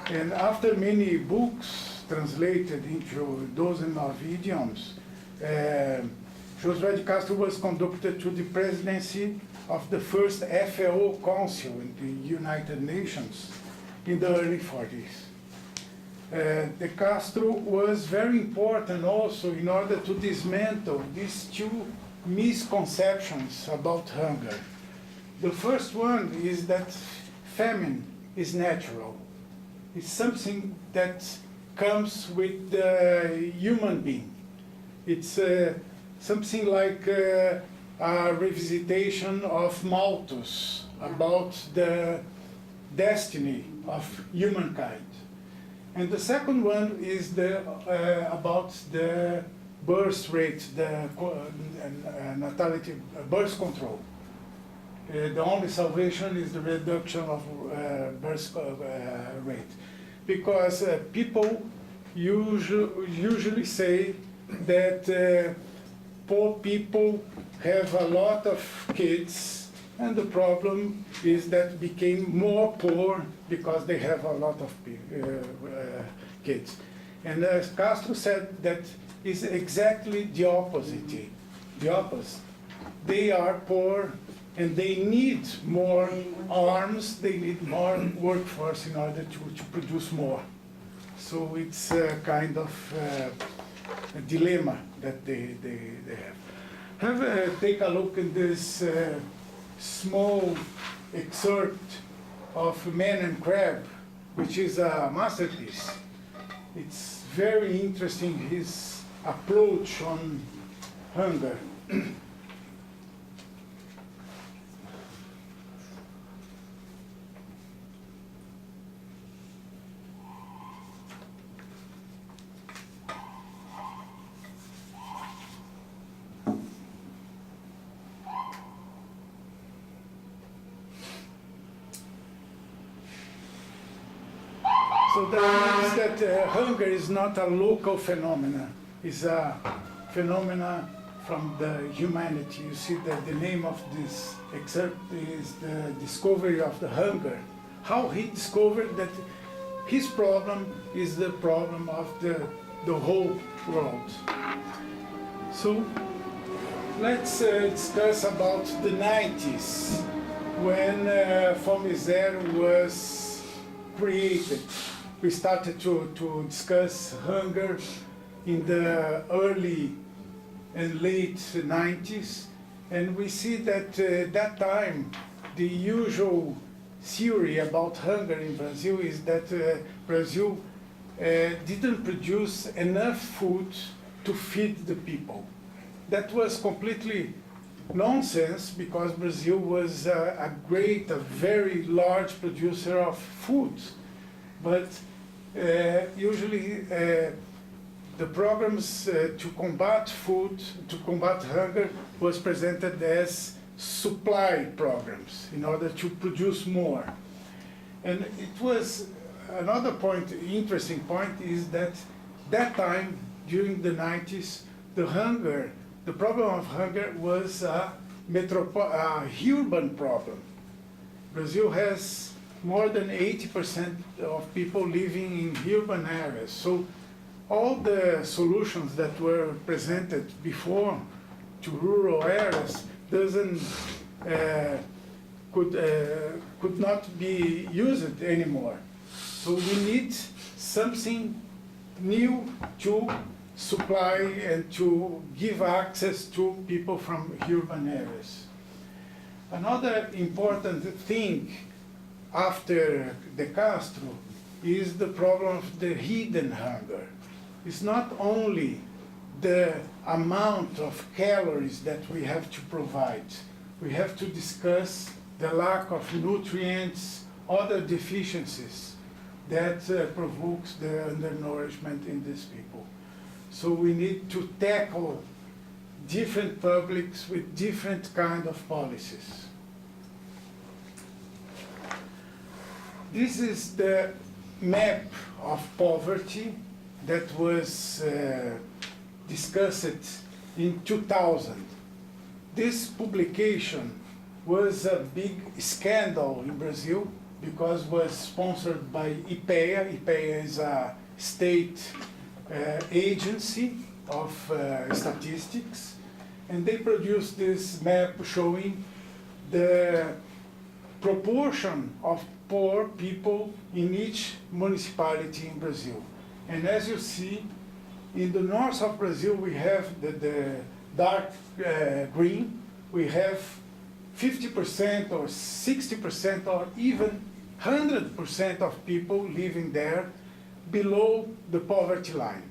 And after many books translated into dozens of idioms, Josiah Castro was conducted to the presidency of the first FAO Council in the United Nations in the early 40s. the Castro was very important also in order to dismantle these two misconceptions about hunger. The first one is that famine is natural. It's something that comes with the human being. It's something like a revisitation of Malthus about the destiny of humankind. And the second one is about the birth rate, the natality, birth control. The only salvation is the reduction of birth rate. Because people usually say that poor people have a lot of kids, and the problem is that became more poor because they have a lot of kids. And as Castro said, that is exactly the opposite. The opposite. They are poor and they need more arms, they need more workforce in order to produce more. So it's a kind of a dilemma that they have. Take a look at this small excerpt of Man and Crab, which is a masterpiece. It's very interesting, his approach on hunger. So that means that hunger is not a local phenomenon, it's a phenomena from the humanity. You see that the name of this excerpt is the discovery of the hunger. How he discovered that his problem is the problem of the whole world. So let's discuss about the 90s, when Fome Zero was created. We started to discuss hunger in the early and late 90s, and we see that that time the usual theory about hunger in Brazil is that Brazil didn't produce enough food to feed the people. That was completely nonsense, because Brazil was a very large producer of food. But usually the programs to combat hunger was presented as supply programs in order to produce more. And it was another point, interesting point, is that that time, during the 90s, the problem of hunger was a urban problem. Brazil has more than 80% of people living in urban areas. So all the solutions that were presented before to rural areas could not be used anymore. So we need something new to supply and to give access to people from urban areas. Another important thing after the Castro is the problem of the hidden hunger. It's not only the amount of calories that we have to provide. We have to discuss the lack of nutrients, other deficiencies that provokes the undernourishment in these people. So we need to tackle different publics with different kind of policies. This is the map of poverty that was discussed in 2000. This publication was a big scandal in Brazil because it was sponsored by IPEA. IPEA is a state agency of statistics, and they produced this map showing the proportion of poor people in each municipality in Brazil. And as you see, in the north of Brazil, we have the dark green. We have 50% or 60% or even 100% of people living there below the poverty line.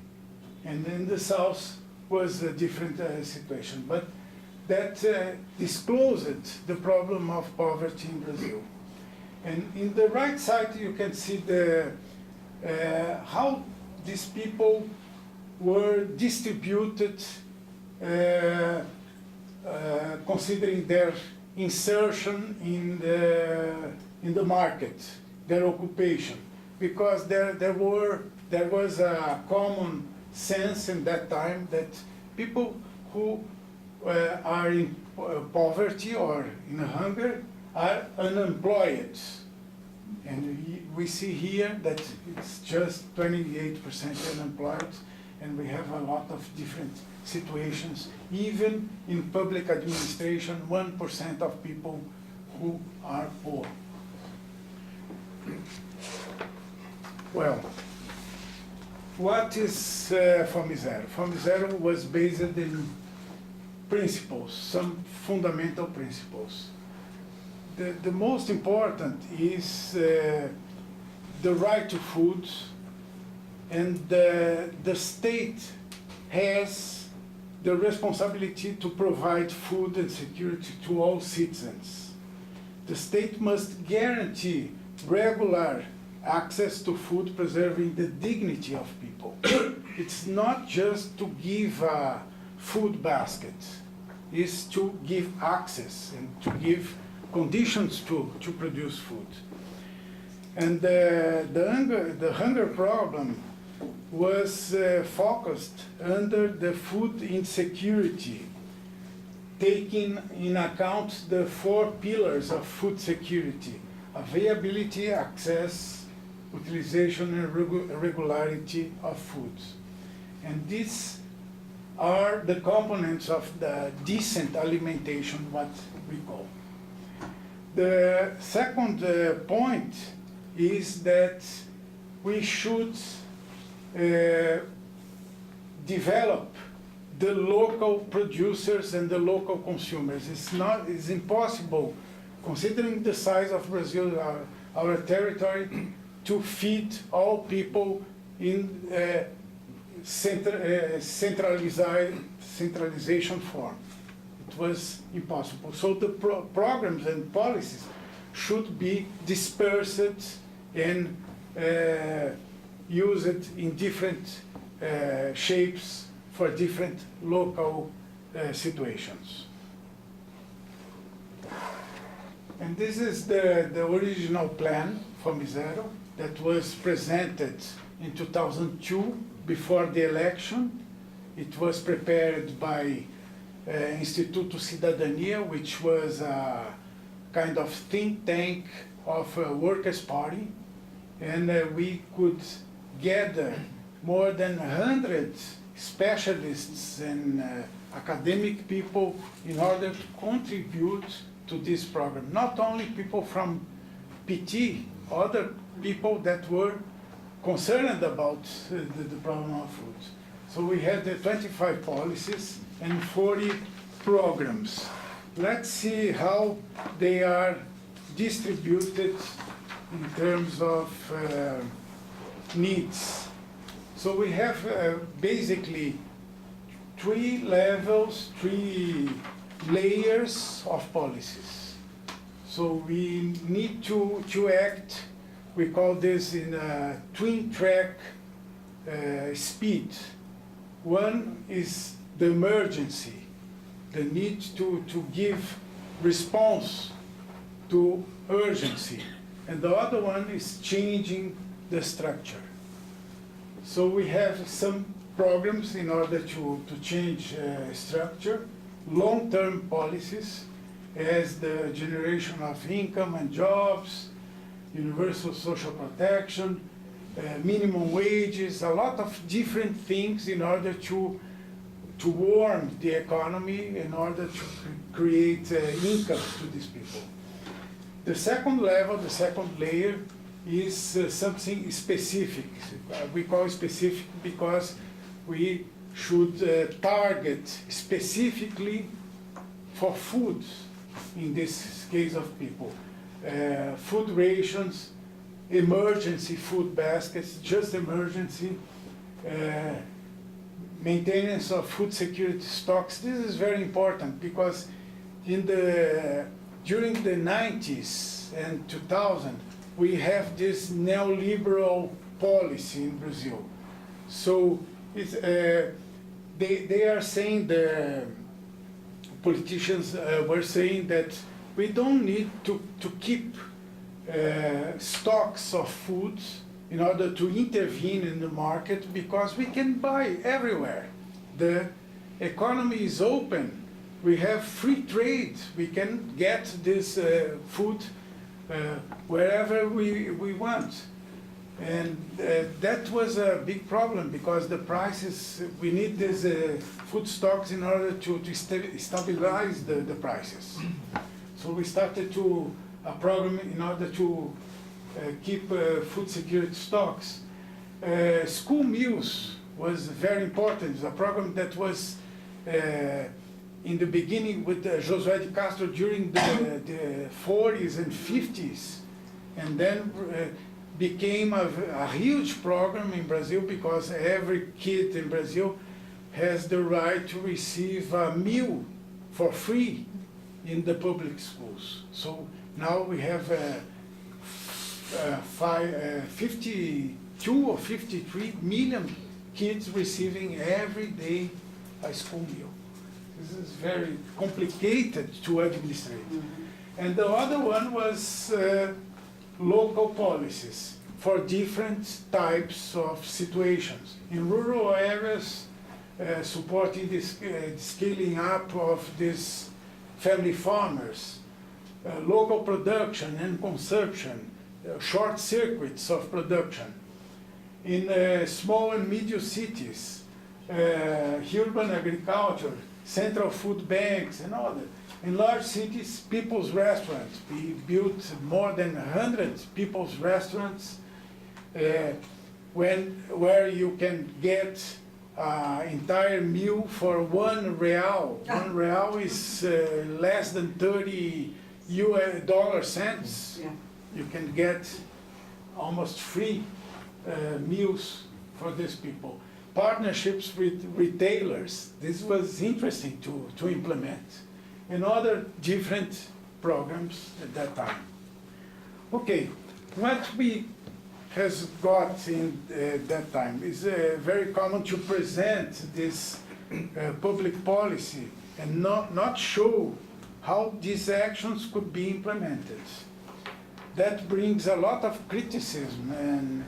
And in the south was a different situation. But that disclosed the problem of poverty in Brazil. And in the right side, you can see how these people were distributed considering their insertion in the market, their occupation, because there was a common sense in that time that people who are in poverty or in hunger are unemployed. And we see here that it's just 28% unemployed, and we have a lot of different situations. Even in public administration, 1% of people who are poor. Well, what is Fome Zero? Fome Zero was based in principles, some fundamental principles. The most important is the right to food, and the state has the responsibility to provide food and security to all citizens. The state must guarantee regular access to food, preserving the dignity of people. It's not just to give a food basket, it's to give access and to give conditions to produce food. And the hunger problem was focused under the food insecurity, taking in account the 4 pillars of food security: availability, access, utilization, and regularity of food. And these are the components of the decent alimentation, what we call. The second point is that we should develop the local producers and the local consumers. It's impossible, considering the size of Brazil, our territory, to feed all people in centralization form. It was impossible. So the programs and policies should be dispersed and used in different shapes for different local situations. And this is the original plan, Fome Zero, that was presented in 2002 before the election. It was prepared by Instituto Cidadania, which was a kind of think tank of a workers' party. And we could gather more than 100 specialists and academic people in order to contribute to this program. Not only people from PT, other people that were concerned about the problem of food. So we had the 25 policies and 40 programs. Let's see how they are distributed in terms of needs. So we have basically 3 levels, 3 layers of policies. So we need to act, we call this in a twin track speed. One is the emergency, the need to give response to urgency. And the other one is changing the structure. So we have some programs in order to change structure, long-term policies as the generation of income and jobs, universal social protection, minimum wages, a lot of different things in order to warm the economy, in order to create income to these people. The second level, the second layer, is something specific. We call it specific because we should target specifically for food, in this case of people. Food rations, emergency food baskets, just emergency, maintenance of food security stocks. This is very important because during the 90s and 2000, we have this neoliberal policy in Brazil. So they are saying, the politicians were saying that we don't need to keep stocks of food in order to intervene in the market because we can buy everywhere. The economy is open. We have free trade. We can get this food wherever we want. And that was a big problem because the prices, we need these food stocks in order to stabilize the prices. So we started a program in order to keep food security stocks. School meals was very important. It's a program that was in the beginning with Josiah Castro during the 40s and 50s, and then became a huge program in Brazil because every kid in Brazil has the right to receive a meal for free in the public schools. So now we have 52 or 53 million kids receiving every day a school meal. This is very complicated to administrate. And the other one was local policies for different types of situations. In rural areas, supporting the scaling up of these family farmers, local production and consumption, short circuits of production. In small and medium cities, urban agriculture, central food banks and other. In large cities, people's restaurants. We built more than 100 people's restaurants where you can get entire meal for $1. $1 is less than 30 US cents. Yeah. You can get almost free meals for these people. Partnerships with retailers. This was interesting to implement. And other different programs at that time. Okay, what we has got in that time is very common to present this public policy and not show how these actions could be implemented. That brings a lot of criticism, and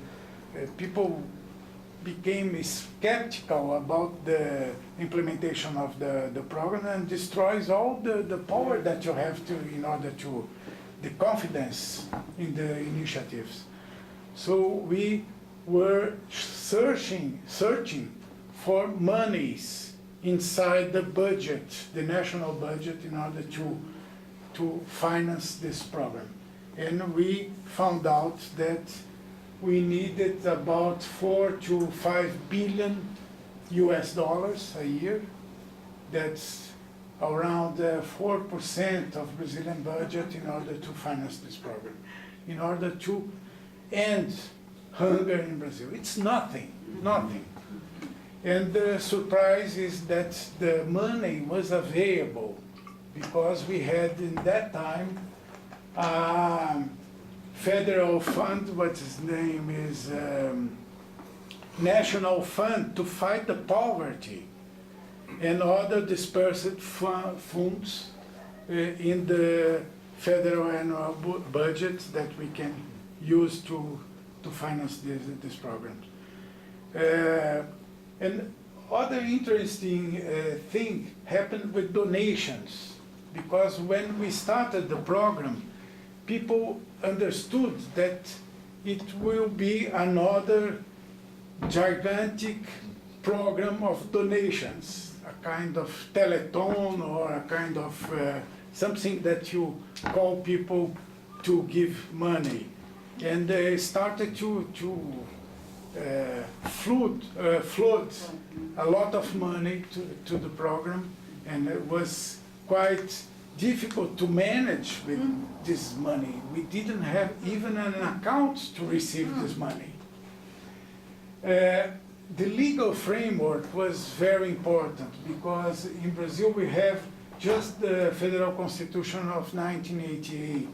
people became skeptical about the implementation of the program, and destroys all the power that you have to, in order to, the confidence in the initiatives. So we were searching for monies inside the budget, the national budget, in order to finance this program. And we found out that we needed about 4 to 5 billion US dollars a year. That's around 4% of Brazilian budget in order to finance this program, in order to end hunger in Brazil. It's nothing. And the surprise is that the money was available because we had in that time federal fund, what his name is, national fund to fight the poverty, and other dispersed funds in the federal annual budget that we can use to finance this program. And other interesting thing happened with donations, because when we started the program, people understood that it will be another gigantic program of donations, a kind of teleton or a kind of something that you call people to give money. and they started to flood a lot of money to the program, and it was quite difficult to manage with this money. We didn't have even an account to receive this money. The legal framework was very important because in Brazil we have just the Federal Constitution of 1988.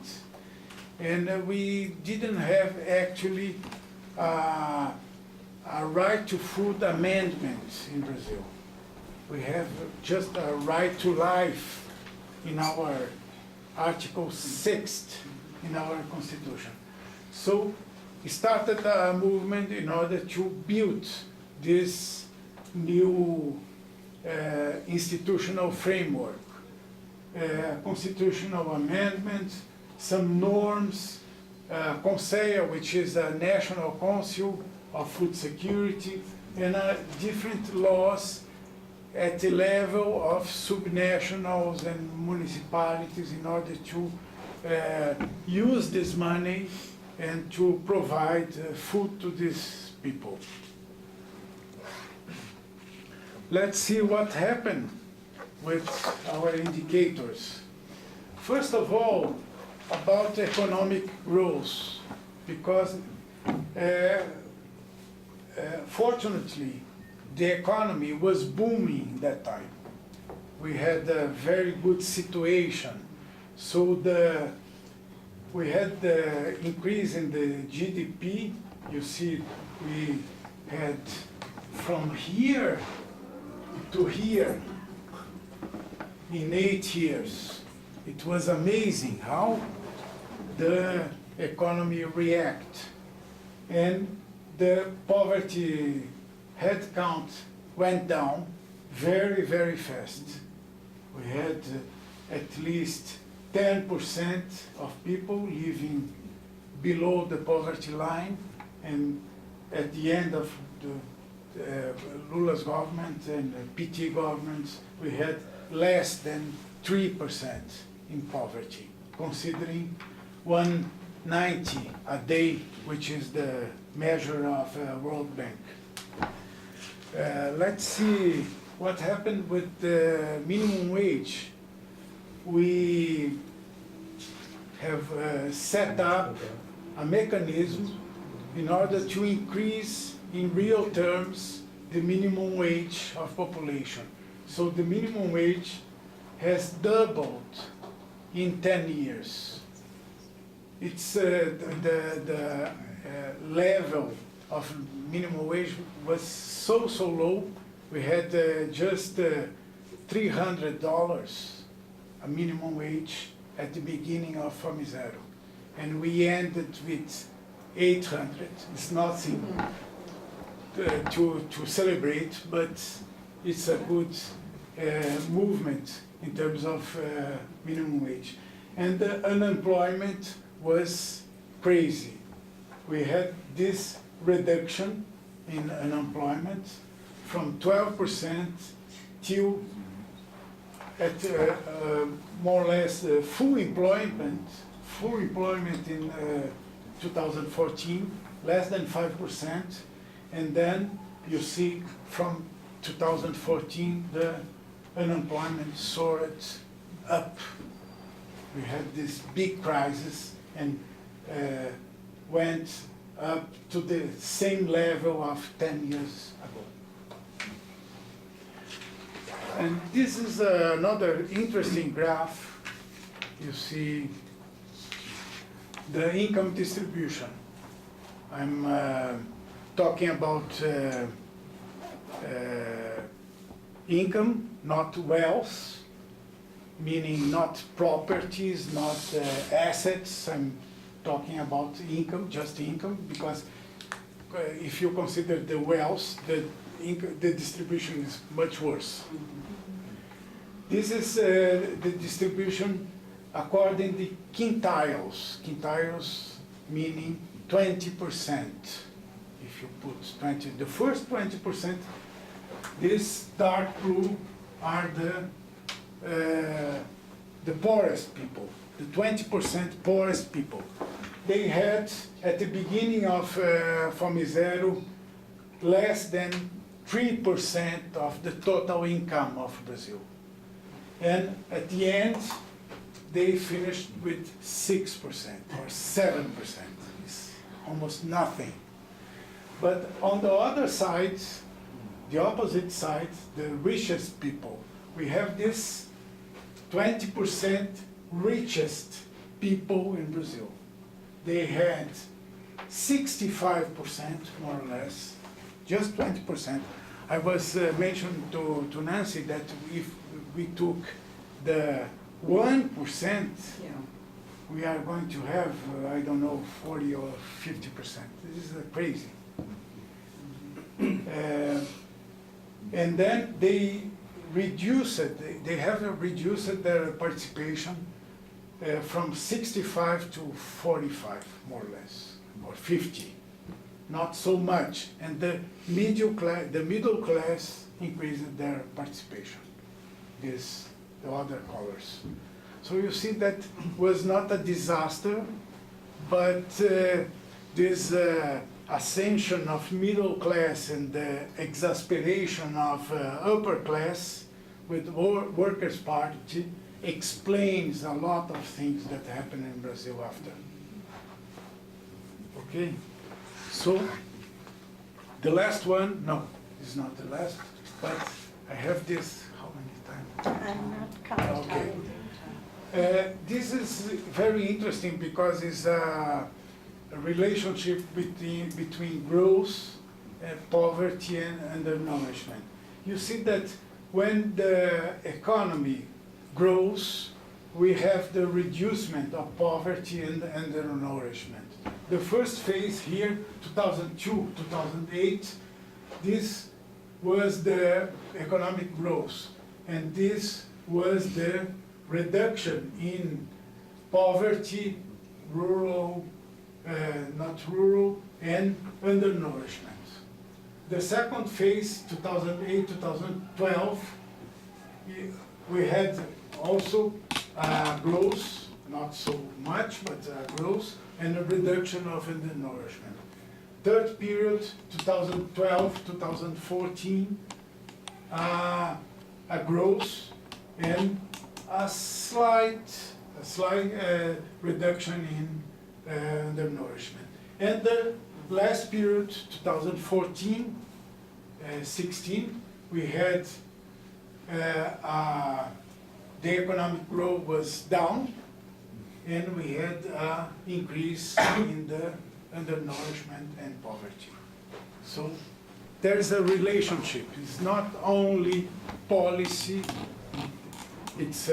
And we didn't have actually a right to food amendment in Brazil. We have just a right to life in our Article 6 in our Constitution. So we started a movement in order to build this new institutional framework, constitutional amendment, some norms, Conselho, which is a national council of food security, and different laws at the level of subnationals and municipalities in order to use this money and to provide food to these people. Let's see what happened with our indicators. First of all, about economic growth, because fortunately, the economy was booming that time. We had a very good situation. So we had the increase in the GDP. You see, we had from here to here in 8 years. It was amazing how the economy reacted. And the poverty headcount went down very, very fast. We had at least 10% of people living below the poverty line, and at the end of Lula's government and PT governments, we had less than 3% in poverty, considering 190 a day, which is the measure of World Bank. Let's see what happened with the minimum wage. We have set up a mechanism in order to increase in real terms the minimum wage of population. So the minimum wage has doubled in 10 years. It's the level of minimum wage was so low. We had just $300 a minimum wage at the beginning of Fome Zero, and we ended with 800. It's nothing to celebrate, but it's a good movement in terms of minimum wage. And the unemployment was crazy. We had this reduction in unemployment from 12% till at more or less full employment in 2014, less than 5%, and then you see from 2014 the unemployment soared up. We had this big crisis and went up to the same level of 10 years ago. And this is another interesting graph. You see the income distribution. I'm talking about income, not wealth, meaning not properties, not assets. I'm talking about income, just income, because if you consider the wealth, the distribution is much worse. This is the distribution according to quintiles. Quintiles meaning 20%. If you put 20, the first 20%, this dark blue are the poorest people, the 20% poorest people. they had, at the beginning of Fome Zero, less than 3% of the total income of Brazil. And at the end, they finished with 6% or 7%. It's almost nothing. But on the other side, the opposite side, the richest people, we have this 20% richest people in Brazil. They had 65%, more or less, just 20%. I was mentioning to Nancy that if we took the 1%, Yeah. we are going to have, I don't know, 40 or 50%. This is crazy. And then they reduce it, they have reduced their participation from 65 to 45, more or less, or 50. Not so much. And the middle class increased their participation. The other colors. So you see that was not a disaster, but this ascension of middle class and the exasperation of upper class with Workers' Party explains a lot of things that happened in Brazil after. Okay, so the last one, no, it's not the last, but I have this, how many times? I'm not counting. Okay. This is very interesting because it's a relationship between growth, poverty, and undernourishment. You see that when the economy grows, we have the reducement of poverty and undernourishment. The first phase here, 2002, 2008, this was the economic growth, and this was the reduction in poverty, rural, not rural, and undernourishment. The second phase, 2008, 2012, we had also growth, not so much, but growth, and a reduction of undernourishment. Third period, 2012, 2014, a growth and a slight reduction in undernourishment. And the last period, 2014, 16, we had the economic growth was down, and we had an increase in the undernourishment and poverty. So there's a relationship. It's not only policy, it's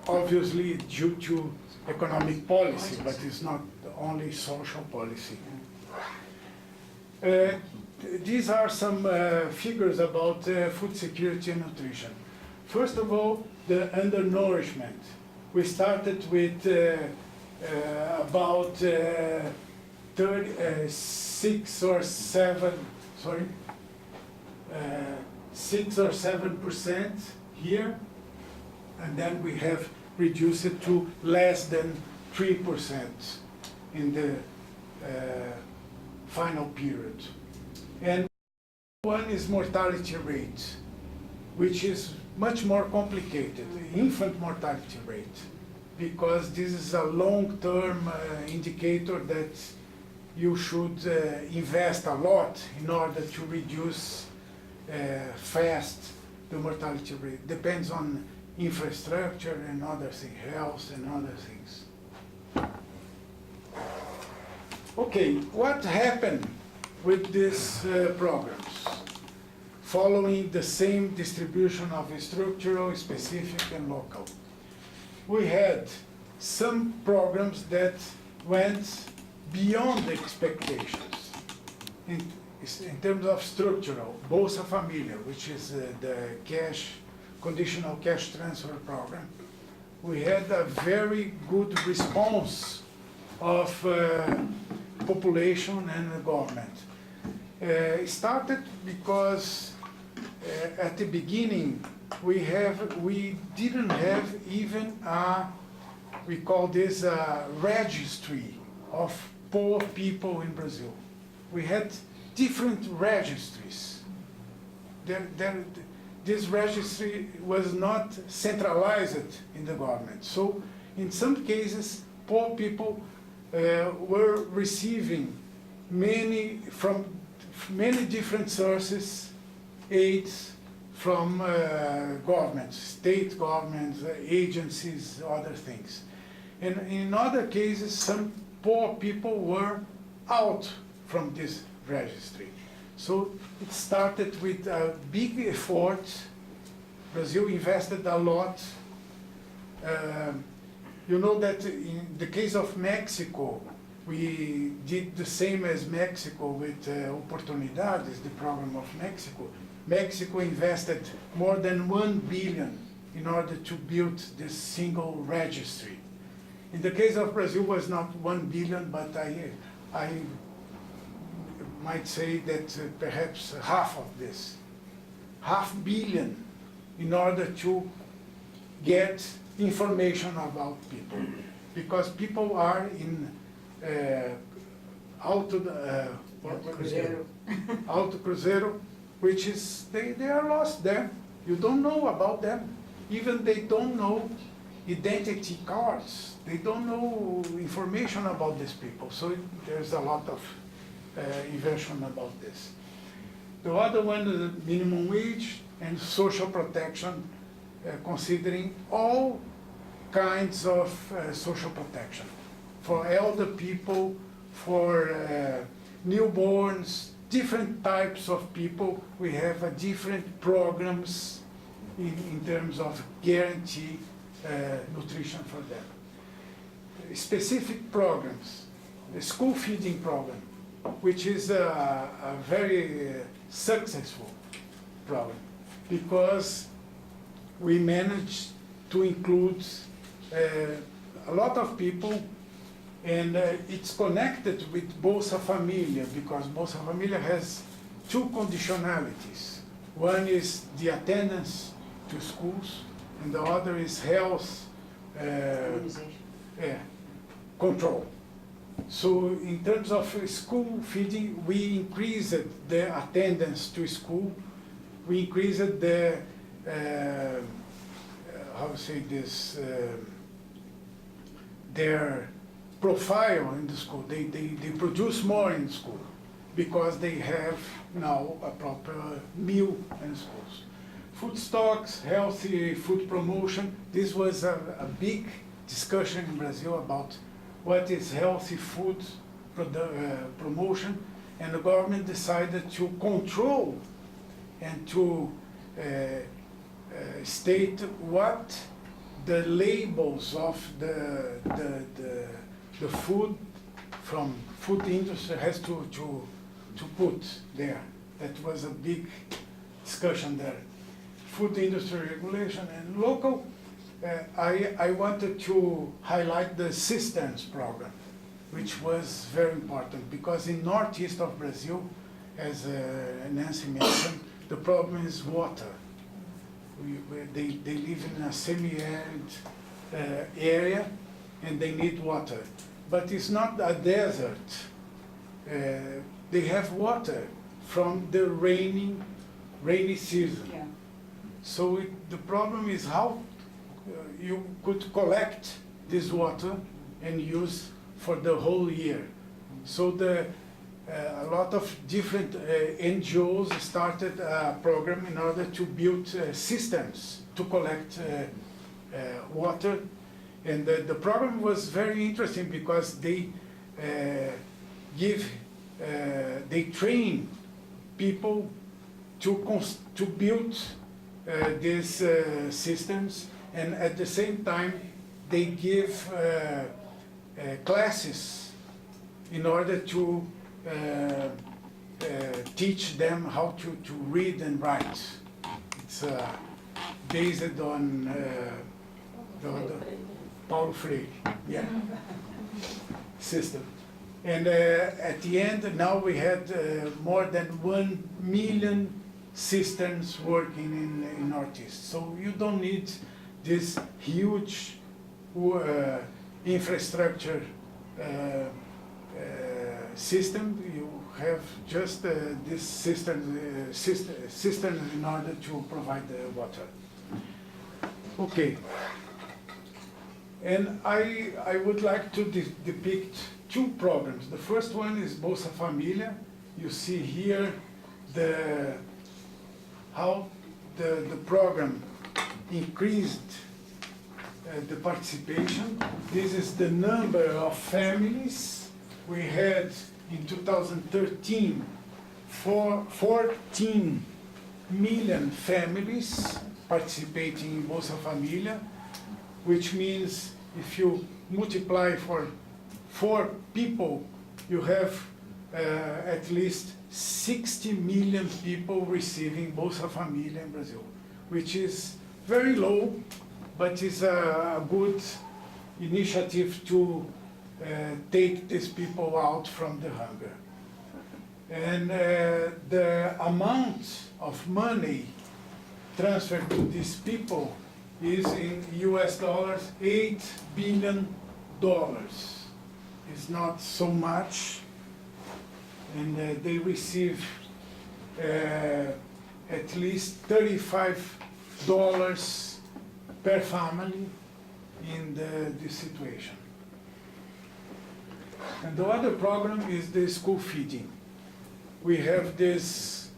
obviously due to economic policy, but it's not only social policy. These are some figures about food security and nutrition. First of all, the undernourishment. We started with about 6 or 7% here, and then we have reduced it to less than 3% in the final period. And one is mortality rate, which is much more complicated, infant mortality rate, because this is a long-term indicator that you should invest a lot in order to reduce fast the mortality rate. Depends on infrastructure and other things, health and other things. Okay, what happened with these programs? Following the same distribution of structural, specific, and local. We had some programs that went beyond the expectations. In terms of structural, Bolsa Familia, which is the conditional cash transfer program, we had a very good response of population and the government. It started because at the beginning we didn't have even we call this a registry of poor people in Brazil. We had different registries. This registry was not centralized in the government. So in some cases, poor people were receiving from many different sources, aids from governments, state governments, agencies, other things. And in other cases, some poor people were out from this registry. So it started with a big effort. Brazil invested a lot. You know that in the case of Mexico, we did the same as Mexico with Oportunidades, the program of Mexico. Mexico invested more than 1 billion in order to build this single registry. In the case of Brazil, it was not 1 billion, but I might say that perhaps half of this, $500 million, in order to get information about people. Because people are in Alto Cruzeiro, which is, they are lost there. You don't know about them. Even they don't know identity cards. They don't know information about these people. So there's a lot of invention about this. The other one is the minimum wage and social protection, considering all kinds of social protection. For elder people, for newborns, different types of people, we have different programs in terms of guarantee nutrition for them. Specific programs, the school feeding program, which is a very successful program, because we managed to include a lot of people, and it's connected with Bolsa Familia, because Bolsa Familia has two conditionalities. One is the attendance to schools, and the other is health control. So in terms of school feeding, we increased the attendance to school, we increased the, how to say this, their profile in the school. They produce more in school because they have now a proper meal in schools. Food stocks, healthy food promotion. This was a big discussion in Brazil about what is healthy food promotion, and the government decided to control and to state what the labels of the food from food industry has to put there. That was a big discussion there. Food industry regulation and local. I wanted to highlight the cisterns program, which was very important, because in northeast of Brazil, as Nancy mentioned, the problem is water. They live in a semi-arid area, and they need water. But it's not a desert. They have water from the rainy season. Yeah. So the problem is how you could collect this water and use for the whole year. So a lot of different NGOs started a program in order to build systems to collect water. And the program was very interesting because they train people to build these systems, and at the same time they give classes in order to teach them how to read and write. It's based on the Paulo Freire, yeah, system. And at the end, now we had more than 1 million cisterns working in Northeast. So you don't need this huge infrastructure system. You have just this cistern in order to provide the water. Okay. And I would like to depict two programs. The first one is Bolsa Família. You see here how the program increased the participation. This is the number of families. We had in 2013 14 million families participating in Bolsa Família, which means if you multiply for 4 people, you have at least 60 million people receiving Bolsa Família in Brazil, which is very low, but is a good initiative to take these people out from the hunger. And the amount of money transferred to these people is in US dollars, $8 billion. It's not so much, and they receive at least $35 per family in this situation. And the other program is the school feeding. We have this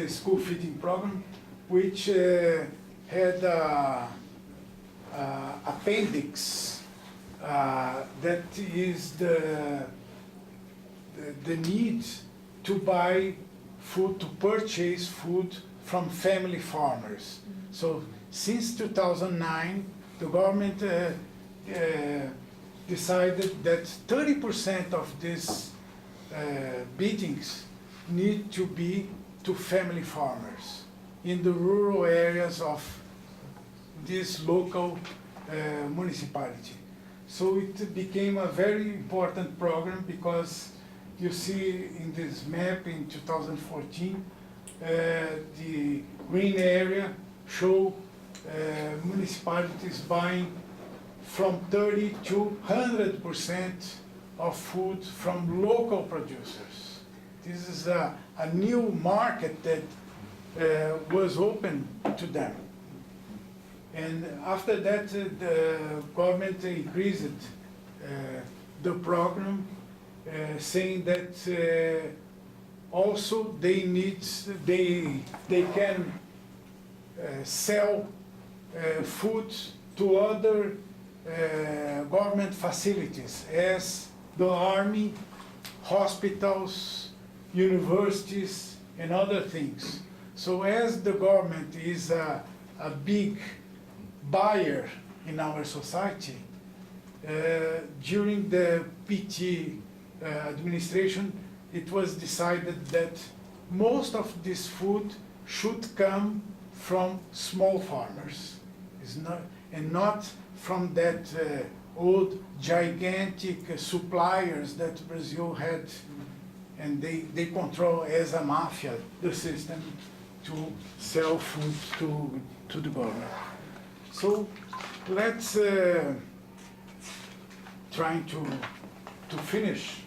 school feeding program, which had appendix that is the need to buy food, to purchase food from family farmers. So since 2009, the government decided that 30% of these biddings need to be to family farmers in the rural areas of this local municipality. So it became a very important program because you see in this map in 2014, the green area show municipalities buying from 30 to 100% of food from local producers. This is a new market that was open to them. And after that, the government increased the program, saying that also they can sell food to other government facilities, as the army, hospitals, universities, and other things. So as the government is a big buyer in our society, during the PT administration, it was decided that most of this food should come from small farmers, and not from that old gigantic suppliers that Brazil had, and they control as a mafia the system to sell food to the government. So let's try to finish,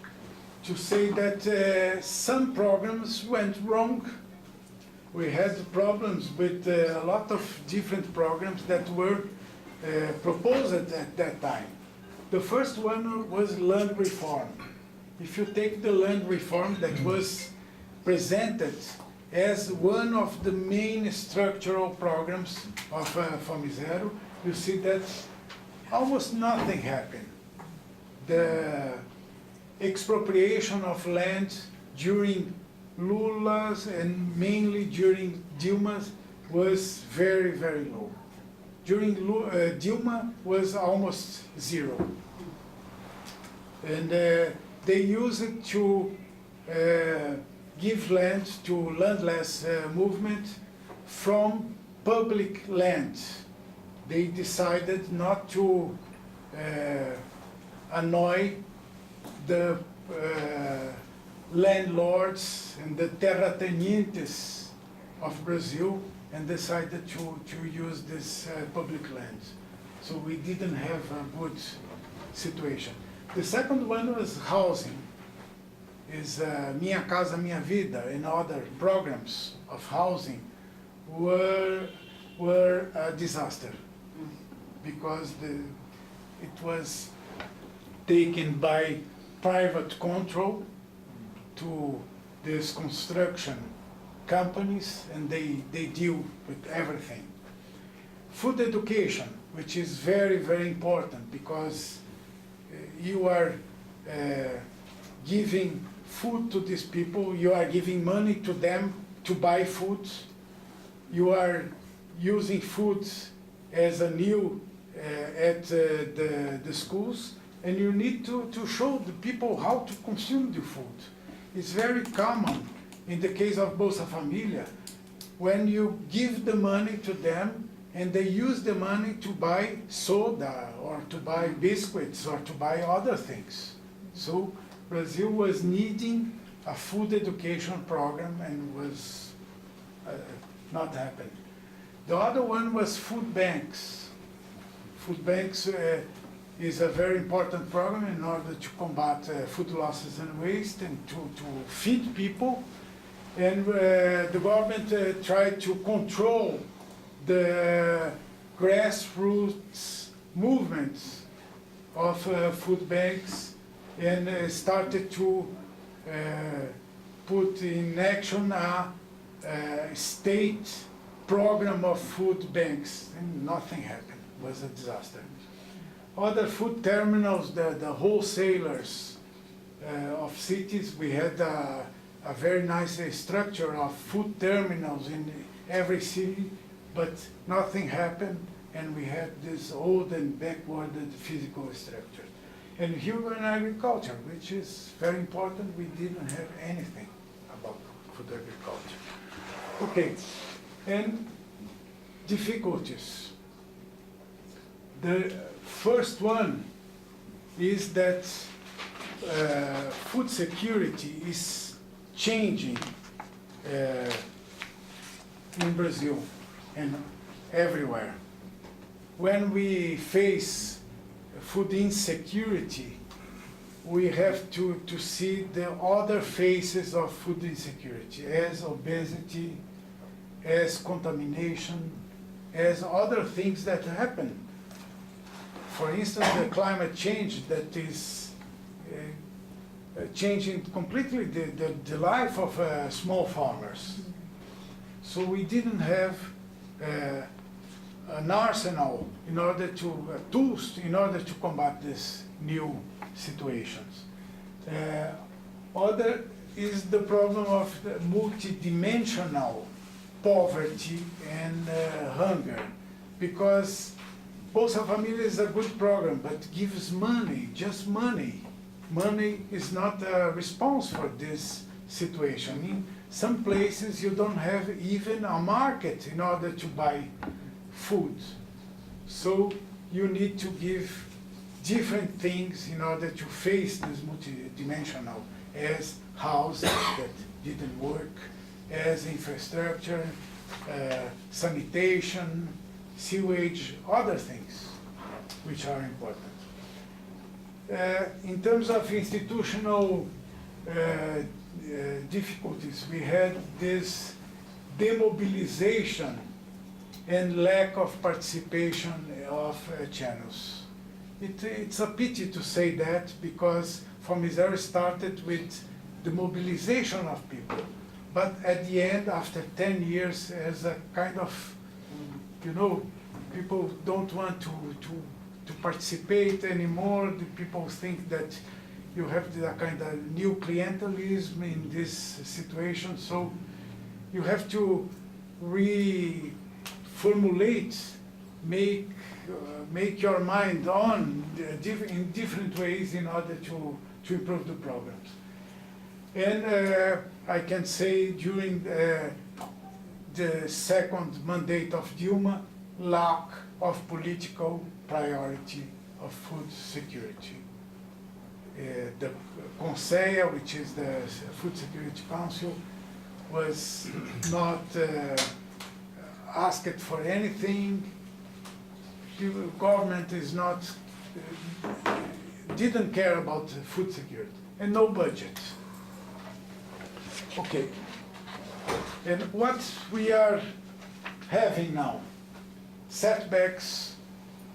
to say that some programs went wrong. We had problems with a lot of different programs that were proposed at that time. The first one was land reform. If you take the land reform that was presented as one of the main structural programs of Fome Zero, you see that almost nothing happened. The expropriation of land during Lula's and mainly during Dilma's was very, very low. During Dilma was almost zero. And they used it to give land to landless movement from public land. They decided not to annoy the landlords and the terratenientes of Brazil, and decided to use this public land. So we didn't have a good situation. The second one was housing. Is Minha Casa Minha Vida and other programs of housing were a disaster because it was taken by private control to these construction companies, and they deal with everything. Food education, which is very, very important because you are giving food to these people, you are giving money to them to buy food, you are using food as a new at the schools, and you need to show the people how to consume the food. It's very common in the case of Bolsa Familia, when you give the money to them and they use the money to buy soda or to buy biscuits or to buy other things. So Brazil was needing a food education program and was not happening. The other one was food banks. Food banks is a very important program in order to combat food losses and waste and to feed people. And the government tried to control the grassroots movements of food banks and started to put in action a state program of food banks, and nothing happened. It was a disaster. Other food terminals, the wholesalers of cities, we had a very nice structure of food terminals in every city, but nothing happened, and we had this old and backwarded physical structure. And human agriculture, which is very important, we didn't have anything about food agriculture. Okay, and difficulties. The first one is that food security is changing in Brazil and everywhere. When we face food insecurity, we have to see the other faces of food insecurity, as obesity, as contamination, as other things that happen. For instance, the climate change that is changing completely the life of small farmers. So we didn't have an arsenal in order to, tools in order to combat these new situations. Other is the problem of the multidimensional poverty and hunger, because Bolsa Familia is a good program, but gives money, just money. Money is not a response for this situation. In some places you don't have even a market in order to buy food. So you need to give different things in order to face this multidimensional, as housing that didn't work, as infrastructure, sanitation, sewage, other things which are important. In terms of institutional difficulties, we had this demobilization and lack of participation of channels. It's a pity to say that, because Fome Zero started with the mobilization of people, but at the end, after 10 years, as a kind of, people don't want to participate anymore. The people think that you have a kind of new clientelism in this situation, so you have to reformulate, make your mind on in different ways in order to improve the programs. And I can say during the second mandate of Dilma, lack of political priority of food security. The Conselho, which is the Food Security Council, was not asked for anything. The government is not didn't care about food security, and no budget. Okay, and what we are having now, setbacks,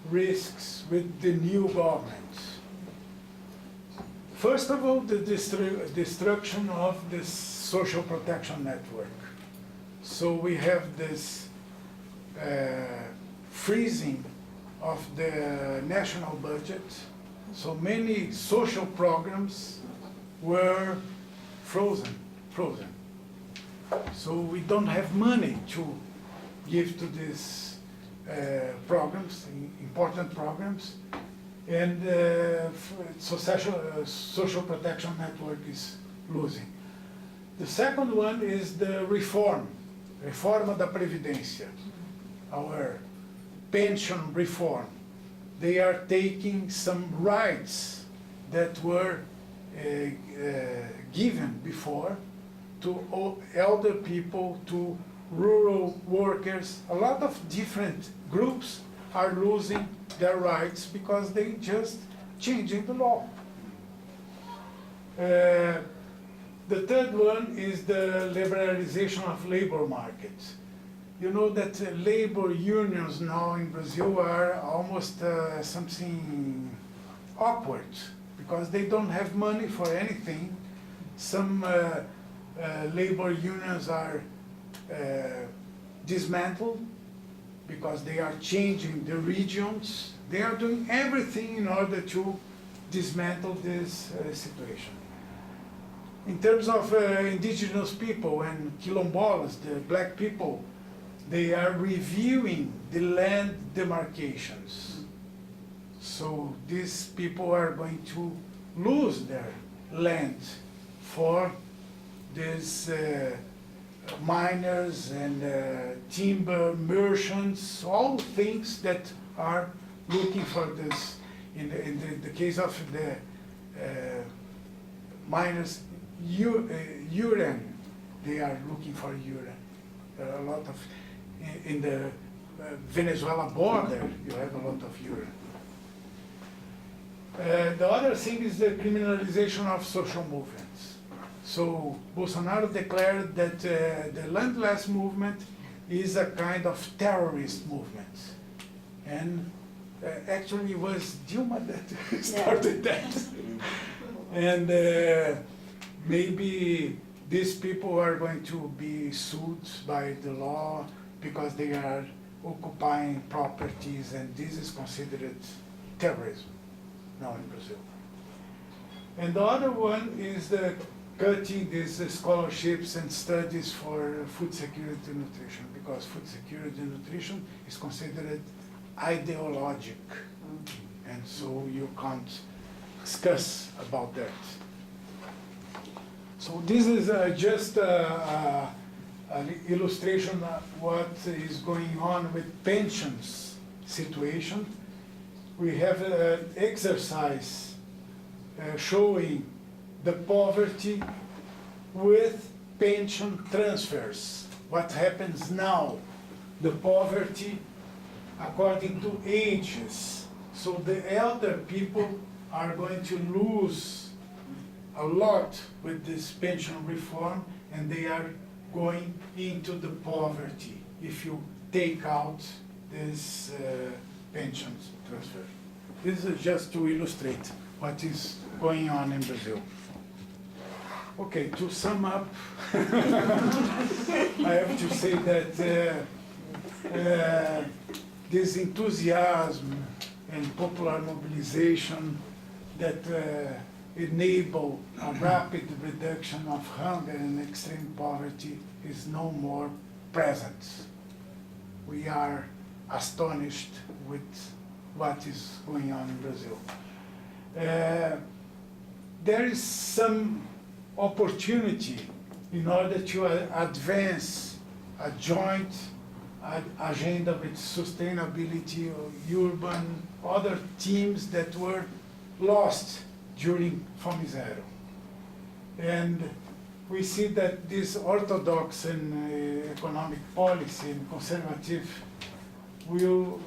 risks with the new government. First of all, the destruction of the social protection network. So we have this freezing of the national budget. So many social programs were frozen. So we don't have money to give to these programs, important programs, and so social protection network is losing. The second one is the reforma da Previdência, our pension reform. They are taking some rights that were given before to elder people, to rural workers. A lot of different groups are losing their rights because they just changing the law. The third one is the liberalization of labor markets. You know that labor unions now in Brazil are almost something awkward because they don't have money for anything. Some labor unions are dismantled because they are changing the regions. They are doing everything in order to dismantle this situation. In terms of indigenous people and quilombolas, the black people, they are reviewing the land demarcations. So these people are going to lose their land for these miners and timber merchants, all things that are looking for this. In the case of the miners, urine, they are looking for urine. There are a lot of, in the Venezuela border, you have a lot of urine. The other thing is the criminalization of social movements. So Bolsonaro declared that the landless movement is a kind of terrorist movement. And actually it was Dilma that started that. And maybe these people are going to be sued by the law because they are occupying properties, and this is considered terrorism now in Brazil. And the other one is the cutting these scholarships and studies for food security and nutrition, because food security and nutrition is considered ideologic, and so you can't discuss about that. So this is just an illustration of what is going on with pensions situation. We have an exercise showing the poverty with pension transfers. What happens now? The poverty according to ages. So the elder people are going to lose a lot with this pension reform, and they are going into the poverty if you take out this pension transfer. This is just to illustrate what is going on in Brazil. Okay, to sum up, I have to say that this enthusiasm and popular mobilization that enable a rapid reduction of hunger and extreme poverty is no more present. We are astonished with what is going on in Brazil. There is some opportunity in order to advance a joint agenda with sustainability, urban, other themes that were lost during Fome Zero. And we see that this orthodox and economic policy and conservative will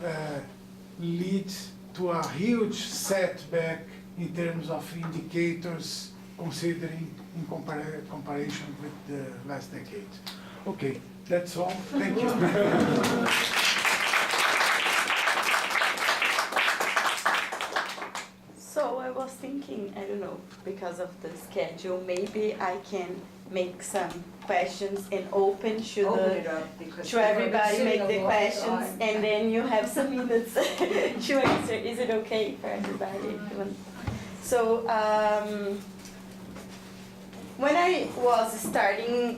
lead to a huge setback in terms of indicators considering in comparison with the last decade. Okay, that's all. Thank you. So I was thinking, I don't know, because of the schedule, maybe I can make some questions and open Open it up because should everybody people have been make the sitting a long questions time. and then you have some minutes to answer. Is it okay for everybody? So when I was starting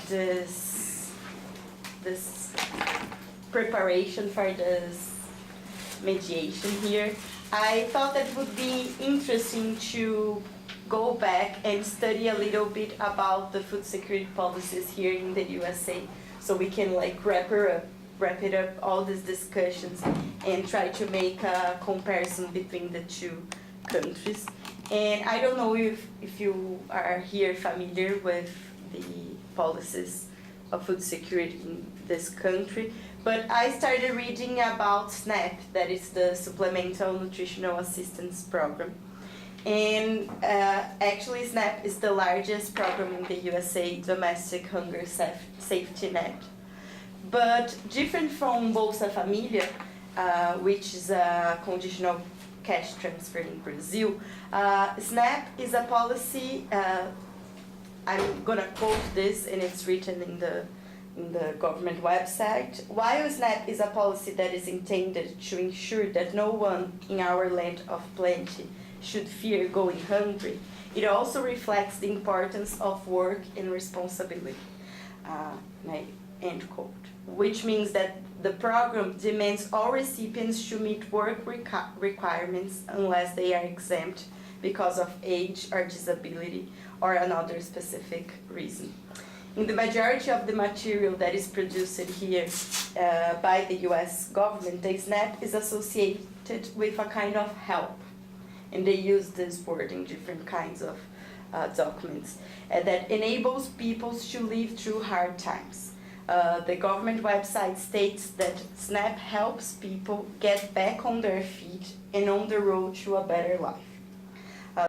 this preparation for this mediation here, I thought that it would be interesting to go back and study a little bit about the food security policies here in the USA, so we can like wrap it up all these discussions and try to make a comparison between the two countries. And I don't know if you are here familiar with the policies of food security in this country, but I started reading about SNAP, that is the Supplemental Nutritional Assistance Program. And actually SNAP is the largest program in the USA, domestic hunger safety net. But different from Bolsa Família, which is a conditional cash transfer in Brazil, SNAP is a policy, I'm gonna quote this and it's written in the government website. While SNAP is a policy that is intended to ensure that no one in our land of plenty should fear going hungry, it also reflects the importance of work and responsibility, end quote. Which means that the program demands all recipients to meet work requirements unless they are exempt because of age or disability or another specific reason. In the majority of the material that is produced here by the US government, the SNAP is associated with a kind of help. And they use this word in different kinds of documents that enables people to live through hard times. The government website states that SNAP helps people get back on their feet and on the road to a better life.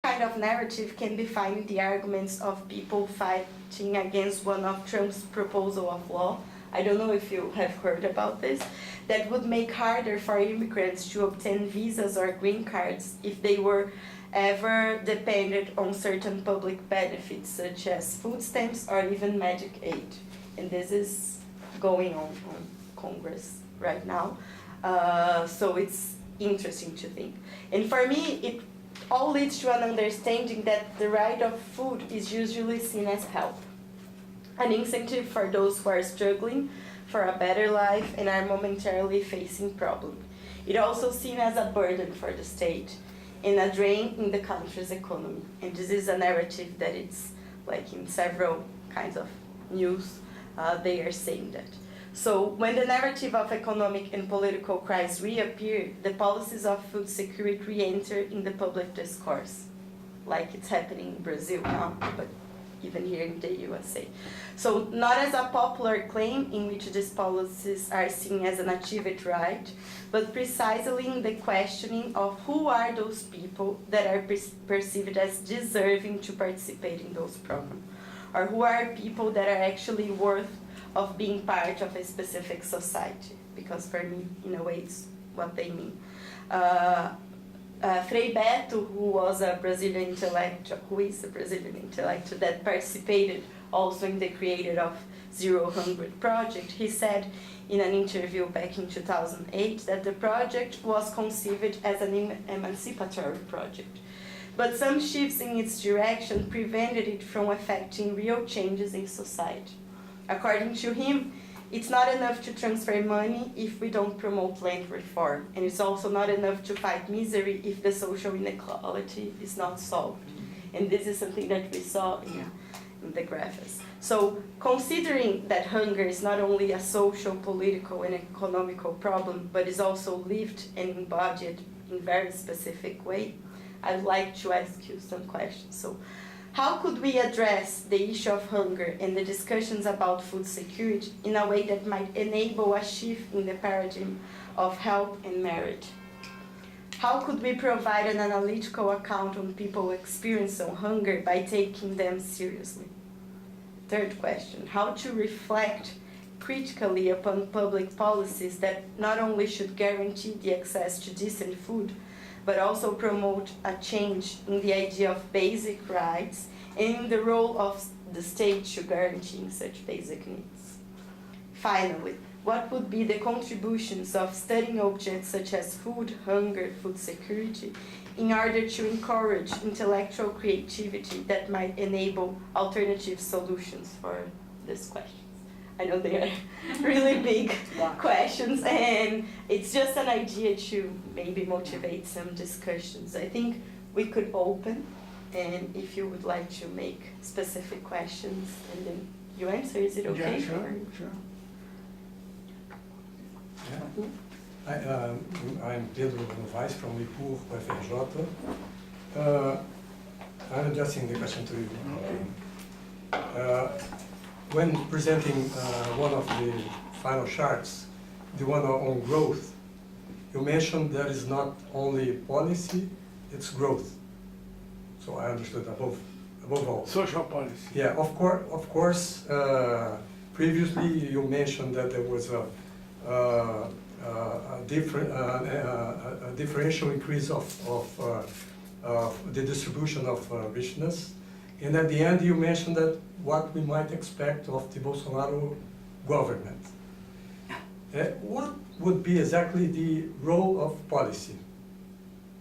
Kind of narrative can be found in the arguments of people fighting against one of Trump's proposal of law. I don't know if you have heard about this, that would make harder for immigrants to obtain visas or green cards if they were ever dependent on certain public benefits such as food stamps or even medic aid. And this is going on Congress right now. So it's interesting to think. And for me, it all leads to an understanding that the right of food is usually seen as help, an incentive for those who are struggling for a better life and are momentarily facing problems. It also seen as a burden for the state and a drain in the country's economy. And this is a narrative that it's like in several kinds of news, they are saying that. So when the narrative of economic and political crisis reappear, the policies of food security re-enter in the public discourse, like it's happening in Brazil now, but even here in the USA. So not as a popular claim in which these policies are seen as an achieved right, but precisely in the questioning of who are those people that are perceived as deserving to participate in those programs, or who are people that are actually worth of being part of a specific society, because for me, in a way, it's what they mean. Frei Beto, who is a Brazilian intellectual that participated also in the creation of Zero Hunger Project, he said in an interview back in 2008 that the project was conceived as an emancipatory project. But some shifts in its direction prevented it from affecting real changes in society. According to him, it's not enough to transfer money if we don't promote land reform, and it's also not enough to fight misery if the social inequality is not solved. And this is something that we saw in the graphics. So considering that hunger is not only a social, political, and economical problem, but is also lived and embodied in very specific way, I'd like to ask you some questions. So, how could we address the issue of hunger and the discussions about food security in a way that might enable a shift in the paradigm of help and merit? How could we provide an analytical account on people experiencing hunger by taking them seriously? Third question, how to reflect critically upon public policies that not only should guarantee the access to decent food, but also promote a change in the idea of basic rights and in the role of the state to guaranteeing such basic needs. Finally, what would be the contributions of studying objects such as food, hunger, food security, in order to encourage intellectual creativity that might enable alternative solutions for these questions? I know they are really big questions, and it's just an idea to maybe motivate some discussions. I think we could open, and if you would like to make specific questions and then you answer, is it okay? Yeah, sure. I'm Pedro Novaes from Lipour, UFRJ. I'm addressing the question to you. When presenting one of the final charts, the one on growth, you mentioned there is not only policy, it's growth. So I understood above all. Social policy. Yeah, of course. Previously, you mentioned that there was a differential increase of the distribution of richness, and at the end, you mentioned that what we might expect of the Bolsonaro government. What would be exactly the role of policy,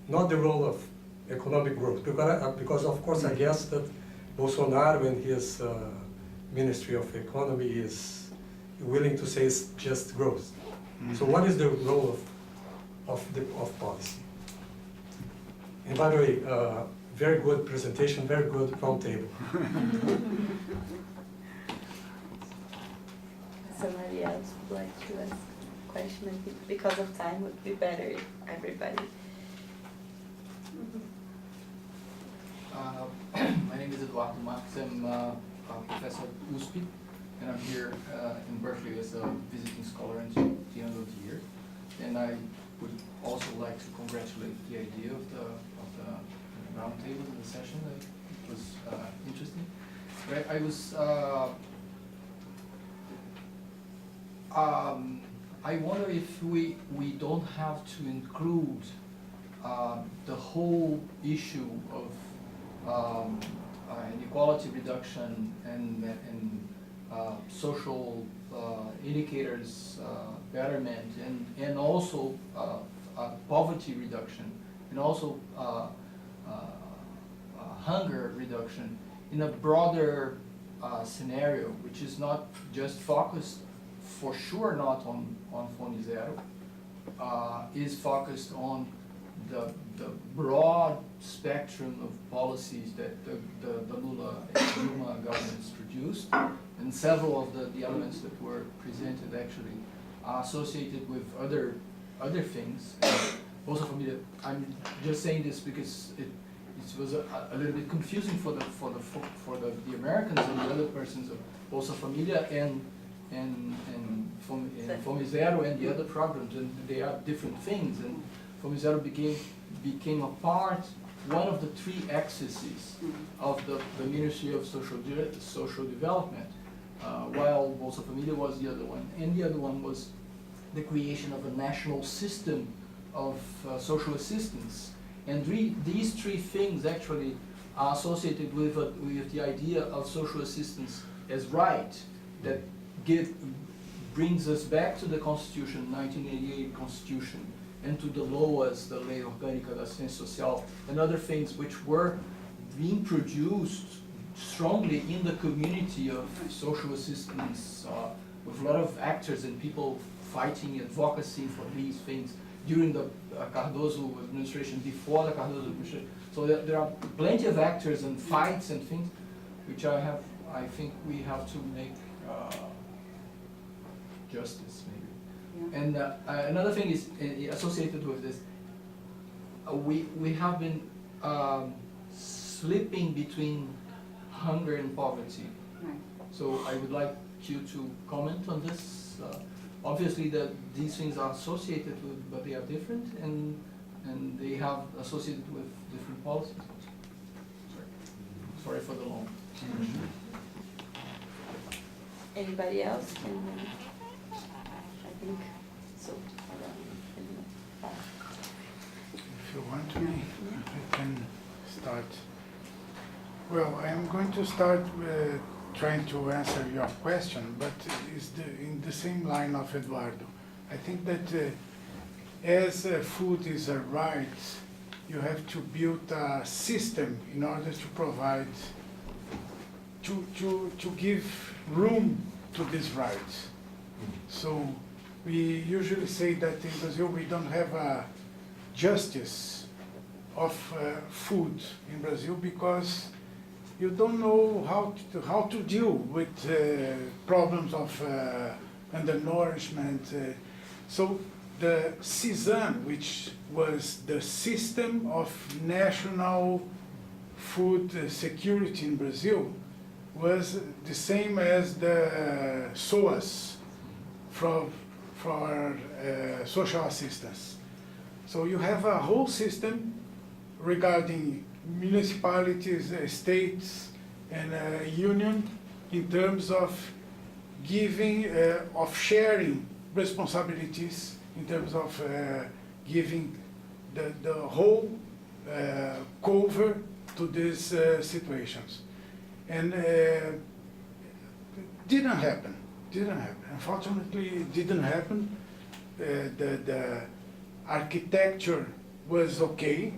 not the role of economic growth? Because of course, I guess that Bolsonaro and his Ministry of Economy is willing to say it's just growth. Mm-hmm. So what is the role of policy? And by the way, very good presentation, very good roundtable. Somebody else would like to ask a question? I think because of time, it would be better if everybody. My name is Eduardo Marques. I'm a professor at USP, and I'm here in Berkeley as a visiting scholar until the end of the year. And I would also like to congratulate the idea of the roundtable in the session. It was interesting. Right? I wonder if we don't have to include the whole issue of inequality reduction and social indicators betterment and also poverty reduction and also hunger reduction in a broader scenario, which is not just focused, for sure not on Fome Zero, is focused on the broad spectrum of policies that the Lula and Dilma governments produced, and several of the elements that were presented actually are associated with other things. Bolsa Familia, I'm just saying this because it was a little bit confusing for the Americans and the other persons of Bolsa Familia and Fome Zero and the other programs, and they are different things. And Fome Zero became a part, one of the three axes of the Ministry of Social Development, while Bolsa Familia was the other one. And the other one was the creation of a national system of social assistance. And these three things actually are associated with the idea of social assistance as right, that brings us back to the Constitution, 1988 Constitution, and to the laws, the Lei Orgânica da Assistência Social, and other things which were being produced strongly in the community of social assistance, with a lot of actors and people fighting advocacy for these things during the Cardoso administration, before the Cardoso administration. So there are plenty of actors and fights and things which I think we have to make justice, maybe. Yeah. And another thing is associated with this. We have been slipping between hunger and poverty. Right. So I would like you to comment on this. Obviously, these things are associated with, but they are different. And and they have associated with different policies. Sorry for the long. Anybody else can, I think, so. If you want me, I can start. Well, I am going to start with trying to answer your question, but it's in the same line of Eduardo. I think that as food is a right, you have to build a system in order to provide, to give room to these rights. So we usually say that in Brazil we don't have a justice of food in Brazil because you don't know how to deal with problems of undernourishment. So the CISAM, which was the System of National Food Security in Brazil, was the same as the SOAS for social assistance. So you have a whole system regarding municipalities, states, and union in terms of giving, of sharing responsibilities, in terms of giving the whole cover to these situations. And didn't happen. Unfortunately, it didn't happen. The architecture was okay,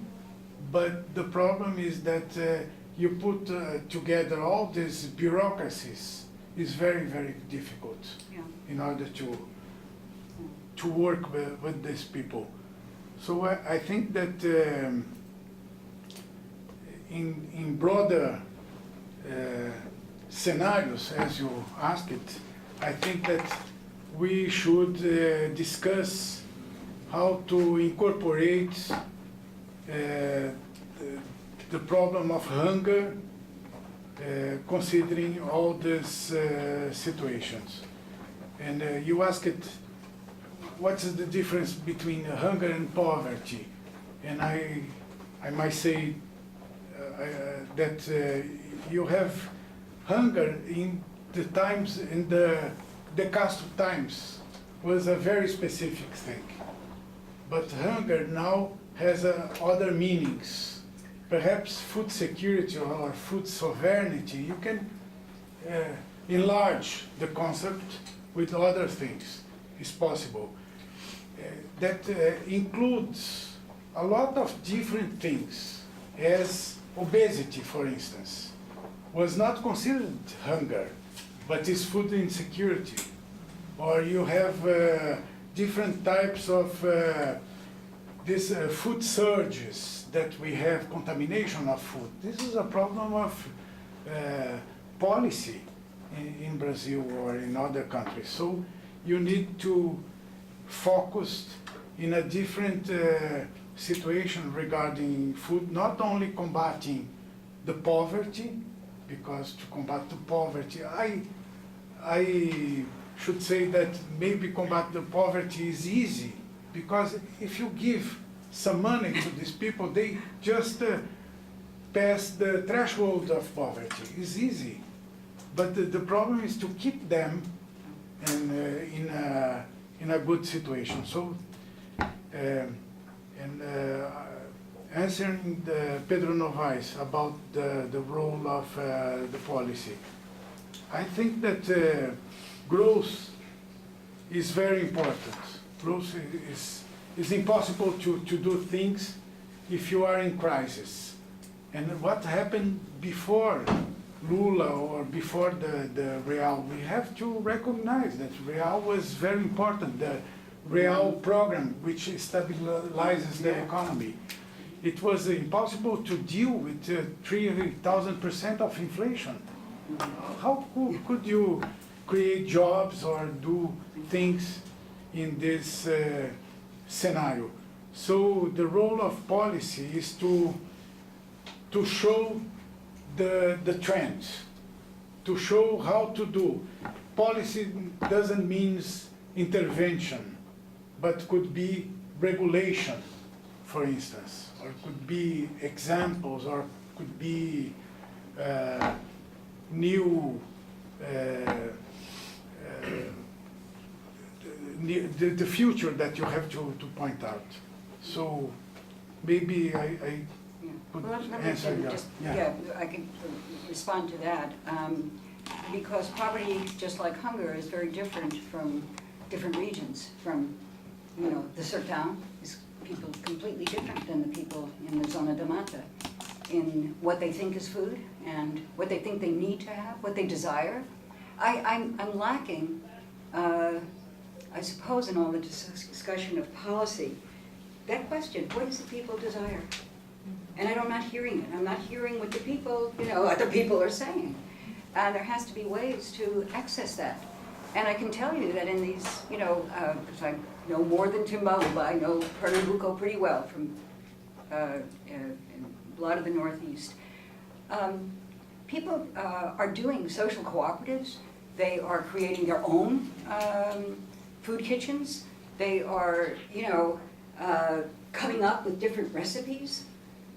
but the problem is that you put together all these bureaucracies is very, very difficult in order to work with these people. So I think that in broader scenarios, as you asked it, I think that we should discuss how to incorporate the problem of hunger, considering all these situations. And you asked, what's the difference between hunger and poverty? And I might say that you have hunger in the times, in the Castro times, was a very specific thing. But hunger now has other meanings. Perhaps food security or food sovereignty, you can enlarge the concept with other things. It's possible. That includes a lot of different things, as obesity, for instance, was not considered hunger, but is food insecurity. Or you have different types of these food surges that we have, contamination of food. This is a problem of policy in Brazil or in other countries. So you need to focus in a different situation regarding food, not only combating the poverty, because to combat the poverty, I should say that maybe combat the poverty is easy, because if you give some money to these people, they just pass the threshold of poverty. It's easy. But the problem is to keep them in a good situation. So, answering Pedro Novaes about the role of the policy, I think that growth is very important. Growth is impossible to do things if you are in crisis. And what happened before Lula or before the Real, we have to recognize that Real was very important. The Real program, which stabilizes the economy. It was impossible to deal with 3,000% of inflation. How could you create jobs or do things in this scenario? So the role of policy is to show the trends, to show how to do. Policy doesn't mean intervention, but could be regulation. for instance, or could be examples, or could be new, the future that you have to point out. So maybe I Yeah. could Well, let me answer your, just, yeah. yeah, I can respond to that. Because poverty, just like hunger, is very different from different regions. From, you know, the Sertão is people completely different than the people in the Zona da Mata in what they think is food and what they think they need to have, what they desire. I'm lacking, I suppose, in all the discussion of policy, that question, what does the people desire? And I'm not hearing it. I'm not hearing what the people, you know, what the people are saying. There has to be ways to access that. And I can tell you that in these, you know, because I know more than Timbuktu, I know Pernambuco pretty well from a lot of the Northeast. People are doing social cooperatives. They are creating their own food kitchens. They are, you know, coming up with different recipes.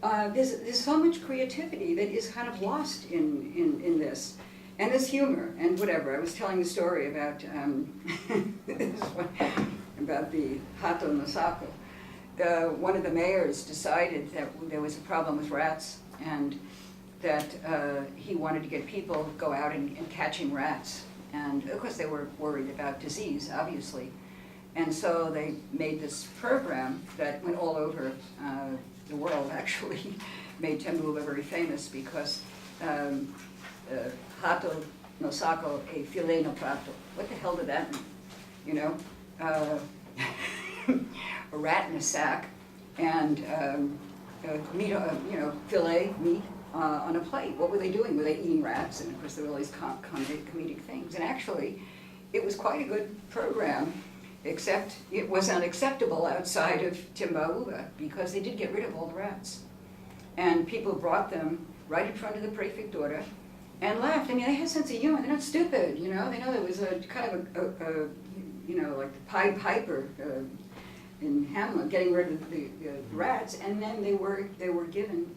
There's so much creativity that is kind of lost in this. And this humor and whatever. I was telling the story about about the Hato no Saco. One of the mayors decided that there was a problem with rats and that he wanted to get people to go out and catching rats. And of course they were worried about disease, obviously. And so they made this program that went all over the world, actually, made Tembuba very famous because Hato no Saco, a filé no prato. What the hell did that mean? You know, a rat in a sack and meat, you know, fillet meat on a plate. What were they doing? Were they eating rats? And of course there were all these comedic things. And actually, it was quite a good program, except it was unacceptable outside of Timbaúba because they did get rid of all the rats. And people brought them right in front of the prefeitura and laughed. I mean, they had a sense of humor. They're not stupid, you know. They know there was a kind of a you know, like the Pied Piper in Hamlet, getting rid of the rats, and then they were given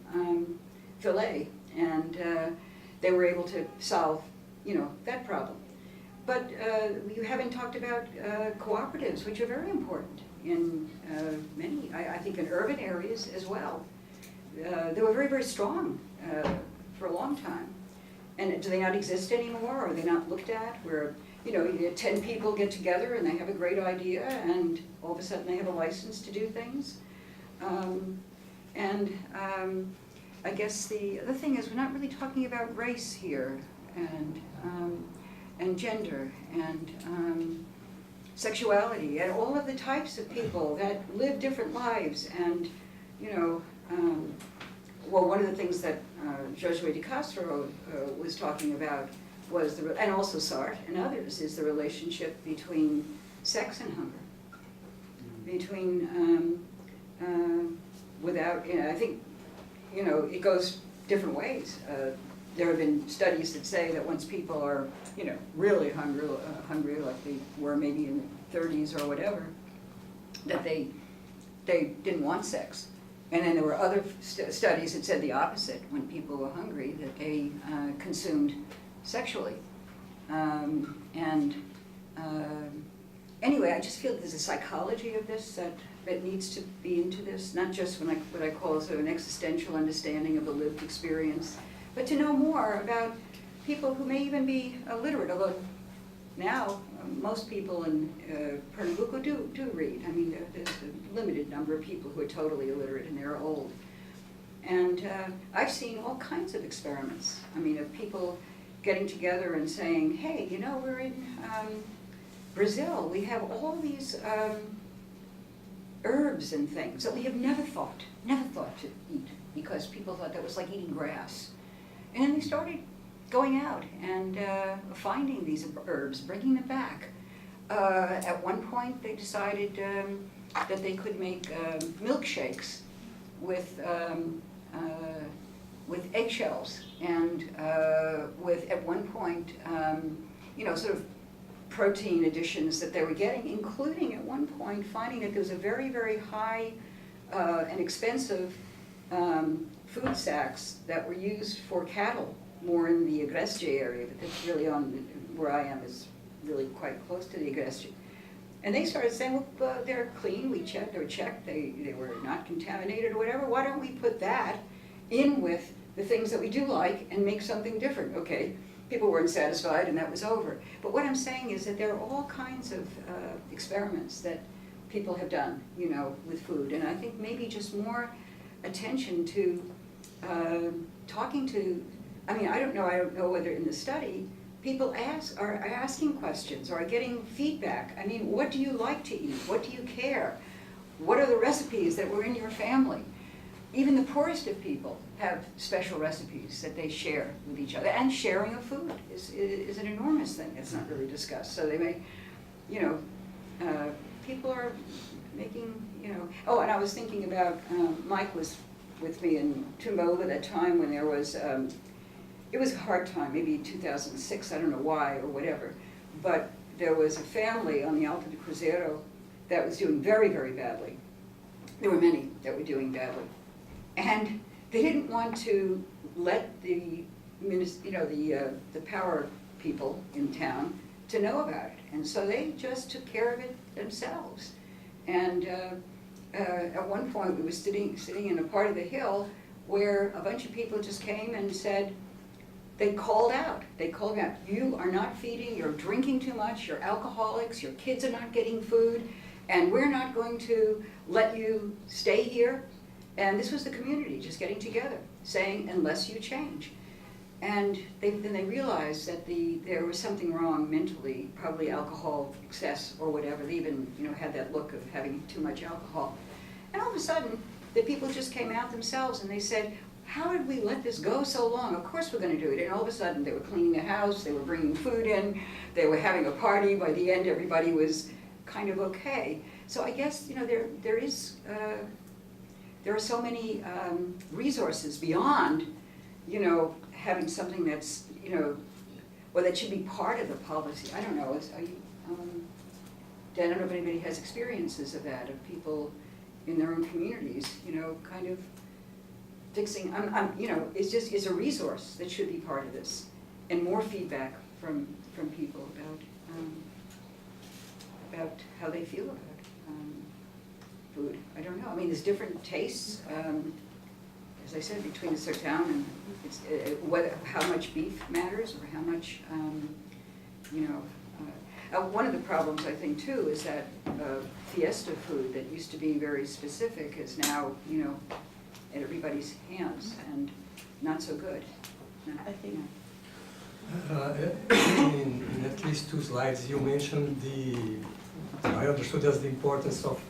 fillet, and they were able to solve, you know, that problem. But you haven't talked about cooperatives, which are very important in many, I think, in urban areas as well. They were very, very strong for a long time. And do they not exist anymore? Are they not looked at? Where, you know, 10 people get together and they have a great idea and all of a sudden they have a license to do things. I guess the other thing is we're not really talking about race here and gender and sexuality and all of the types of people that live different lives. And, you know, well, one of the things that Josiah Castro was talking about was, and also Sartre and others, is the relationship between sex and hunger. Between, without, you know, I think, you know, it goes different ways. There have been studies that say that once people are, you know, really hungry like they were maybe in the 30s or whatever, that they didn't want sex. And then there were other studies that said the opposite. When people were hungry, that they consumed sexually. Anyway, I just feel there's a psychology of this that needs to be into this, not just what I call sort of an existential understanding of the lived experience, but to know more about people who may even be illiterate, although now most people in Pernambuco do read. I mean, there's a limited number of people who are totally illiterate and they're old. And I've seen all kinds of experiments. I mean, of people getting together and saying, hey, you know, we're in Brazil. We have all these herbs and things that we have never thought to eat because people thought that was like eating grass. And then they started going out and finding these herbs, bringing them back. At one point, they decided that they could make milkshakes with eggshells and with, at one point, you know, sort of protein additions that they were getting, including at one point finding that there was a very, very high and expensive food sacks that were used for cattle, more in the Agreste area, but that's really on, where I am is really quite close to the Agreste. And they started saying, well, they're clean, we checked, they were not contaminated or whatever, why don't we put that in with the things that we do like and make something different? Okay, people weren't satisfied and that was over. But what I'm saying is that there are all kinds of experiments that people have done, you know, with food. And I think maybe just more attention to talking to, I mean, I don't know whether in the study, people are asking questions or are getting feedback. I mean, what do you like to eat? What do you care? What are the recipes that were in your family? Even the poorest of people have special recipes that they share with each other. And sharing of food is an enormous thing that's not really discussed. So they may, you know, people are making, you know, oh, and I was thinking about, Mike was with me in Taboo at a time when there was, it was a hard time, maybe 2006, I don't know why or whatever, but there was a family on the Alto de Cruzeiro that was doing very, very badly. There were many that were doing badly. And they didn't want to let the, you know, the power people in town to know about it. And so they just took care of it themselves. And at one point we were sitting in a part of the hill where a bunch of people just came and said, they called out, you are not feeding, you're drinking too much, you're alcoholics, your kids are not getting food, and we're not going to let you stay here. And this was the community just getting together, saying, unless you change. And then they realized that there was something wrong mentally, probably alcohol excess or whatever. They even, you know, had that look of having too much alcohol. And all of a sudden, the people just came out themselves and they said, how did we let this go so long? Of course we're going to do it. And all of a sudden, they were cleaning the house, they were bringing food in, they were having a party. By the end, everybody was kind of okay. So I guess, you know, there are so many resources beyond, you know, having something that's, you know, or that should be part of the policy. I don't know. I don't know if anybody has experiences of that, of people in their own communities, you know, kind of fixing. You know, it's a resource that should be part of this, and more feedback from people about how they feel about food. I don't know. I mean, there's different tastes. As I said, between the town and it's how much beef matters or how much, you know. One of the problems I think too is that fiesta food that used to be very specific is now, you know, at everybody's hands and not so good. I think. In at least 2 slides, you mentioned I understood as the importance of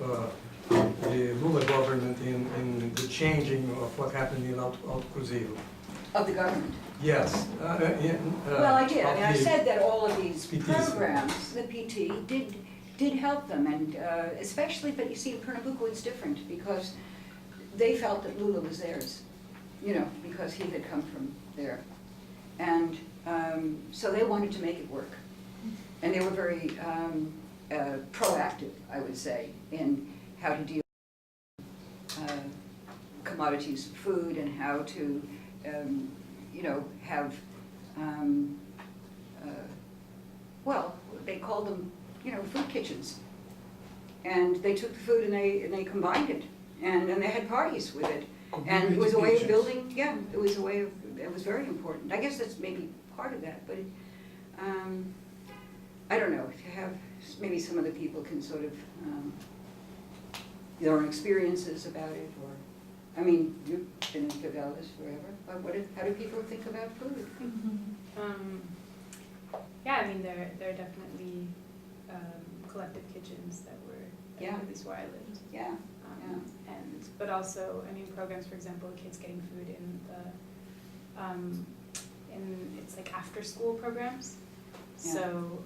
the Lula government in the changing of what happened in Alto Cruzeiro. Of the government? Yes. Well, I did. I mean, I said that all of these programs, the PT, did help them, and especially, but you see, in Pernambuco it's different because they felt that Lula was theirs, you know, because he had come from there. And so they wanted to make it work. And they were very proactive, I would say, in how to deal with commodities of food and how to, you know, have, well, they called them, you know, food kitchens. And they took the food and they combined it. And they had parties with it. And it was a way of building, yeah, it was a way of, it was very important. I guess that's maybe part of that, but I don't know, to have, maybe some of the people can sort of, their own experiences about it, or, I mean, you've been in favelas forever, but how do people think about food? Yeah, I mean, there are definitely collective kitchens that were, at least where I lived. Yeah. But also, I mean, programs, for example, kids getting food in it's like after school programs. Yeah. So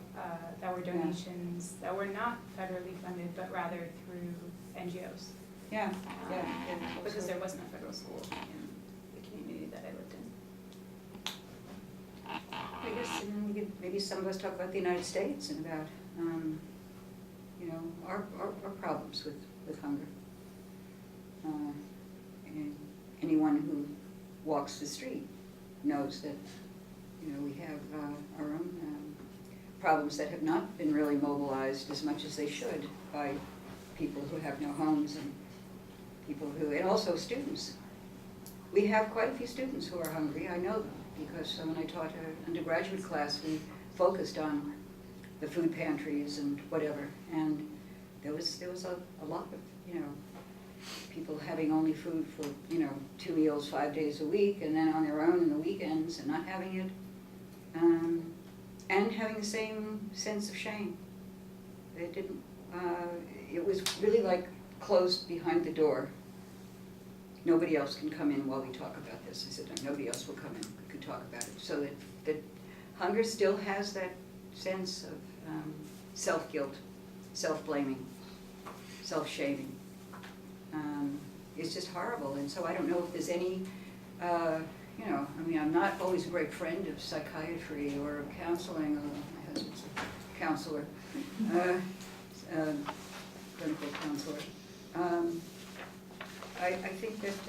that were donations that were not federally funded, but rather through NGOs. Yeah. Because there wasn't a federal school in the community that I lived in. I guess maybe some of us talk about the United States and about, you know, our problems with hunger. and anyone who walks the street knows that, you know, we have our own problems that have not been really mobilized as much as they should by people who have no homes and people who, and also students. We have quite a few students who are hungry, I know them, because when I taught an undergraduate class, we focused on the food pantries and whatever, and there was a lot of, you know, people having only food for, you know, 2 meals 5 days a week, and then on their own in the weekends and not having it, and having the same sense of shame. They didn't, it was really like closed behind the door. Nobody else can come in while we talk about this. I said, no, nobody else will come in, we could talk about it. So that hunger still has that sense of self-guilt, self-blaming, self-shaming. It's just horrible, and so I don't know if there's any, you know, I mean, I'm not always a great friend of psychiatry or of counseling, although my husband's a counselor, clinical counselor. I think that,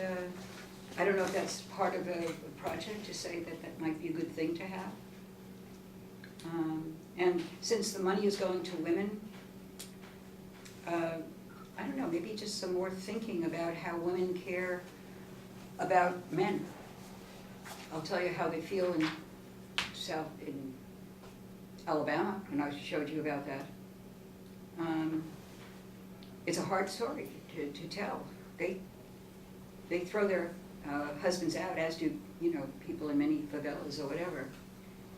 I don't know if that's part of a project to say that that might be a good thing to have. And since the money is going to women, I don't know, maybe just some more thinking about how women care about men. I'll tell you how they feel in Alabama, and I showed you about that. It's a hard story to tell. They throw their husbands out, as do, you know, people in many favelas or whatever,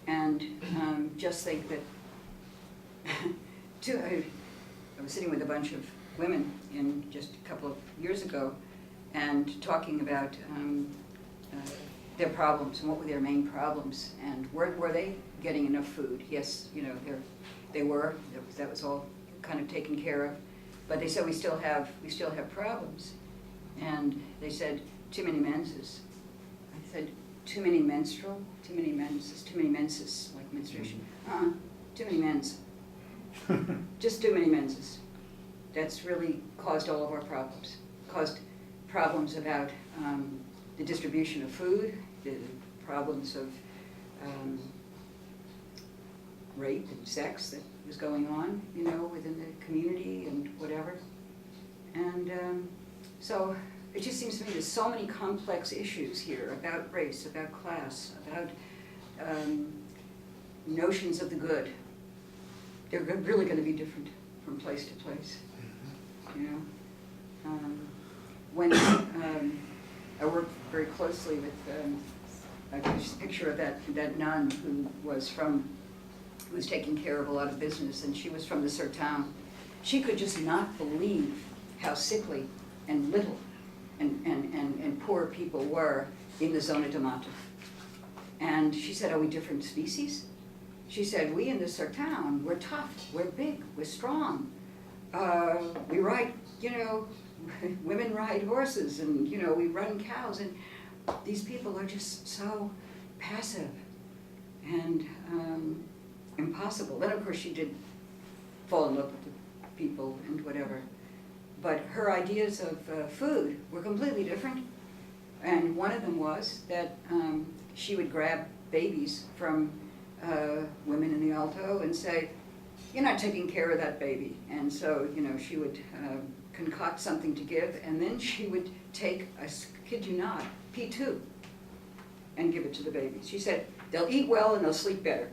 and just think that. I was sitting with a bunch of women in just a couple of years ago, and talking about their problems and what were their main problems, and were they getting enough food? Yes, you know, they were. That was all kind of taken care of, but they said we still have problems, and they said too many menses. I said too many menstrual, too many menses, too many menses, like menstruation. Too many mens. Just too many menses. That's really caused all of our problems. Caused problems about the distribution of food, the problems of rape and sex that was going on, you know, within the community and whatever. And so it just seems to me there's so many complex issues here about race, about class, about notions of the good. They're really going to be different from place to place, you know. When I worked very closely with, there's a picture of that nun who was taking care of a lot of business, and she was from the Sertão. She could just not believe how sickly and little and poor people were in the Zona de Mata. And she said, are we different species? She said, we in the Sertão, we're tough, we're big, we're strong. We ride, you know, women ride horses, and, you know, we run cows, and these people are just so passive and impossible. Then, of course, she did fall in love with the people and whatever. But her ideas of food were completely different. And one of them was that she would grab babies from women in the Alto and say, you're not taking care of that baby. And so, you know, she would concoct something to give, and then she would take, I kid you not, P2 and give it to the babies. She said, they'll eat well and they'll sleep better.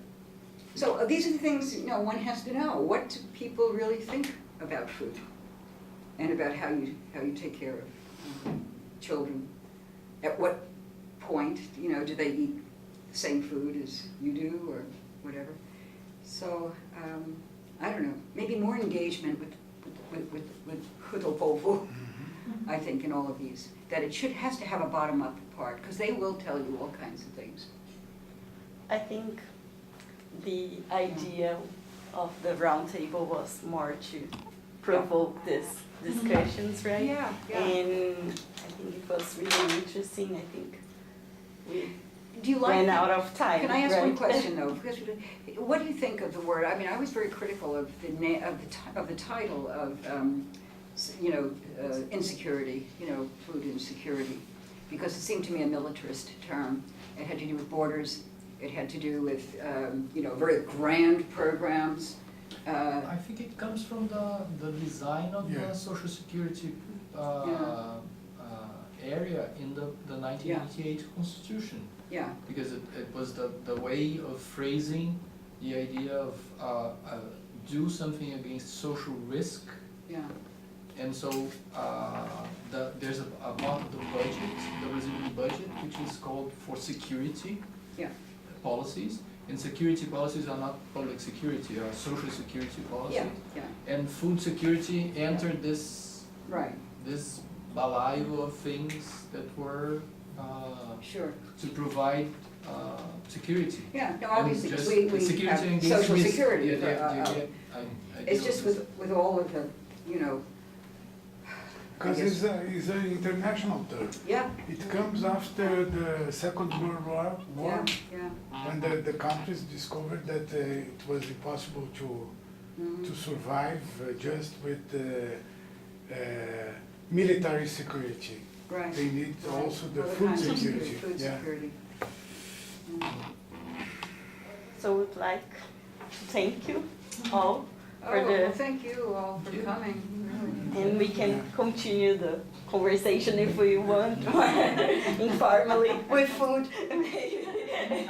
So these are the things, you know, one has to know. What do people really think about food? And about how you take care of children. At what point, you know, do they eat the same food as you do or whatever? So, I don't know, maybe more engagement with Hudelpovo, I think, in all of these. That it has to have a bottom-up part, because they will tell you all kinds of things. I think the idea of the roundtable was more to provoke these discussions, right? Yeah. And I think it was really interesting. I think we Do you like ran out of time. Can I ask right? one question though? Because what do you think of the word? I mean, I was very critical of the title of insecurity, food insecurity, because it seemed to me a militarist term. It had to do with borders. It had to do with, very grand programs. I think it comes from the design of Yeah. the social security area in the 1988 Constitution. Yeah, Because it was the way of phrasing the idea of do something against social risk. yeah, And so there's a part of the budget, the Brazilian budget, which is called for security yeah, policies. And security policies are not public security, are social security policies. yeah, And food security entered this right, balaio of things that were sure. to provide security. Yeah, no, And obviously, just we security have against social risk. security. It's It's just with all of the, Because guess- it's an international term. yeah, It comes after the Second World War, yeah, when the countries discovered that it was impossible to mhm, survive just with military security. right. They need also the Other food kinds of security. Food Yeah. security. So we'd like to thank you all Oh, for well, the, thank you all for coming, really. and we can continue the conversation if we want, informally, with food, maybe.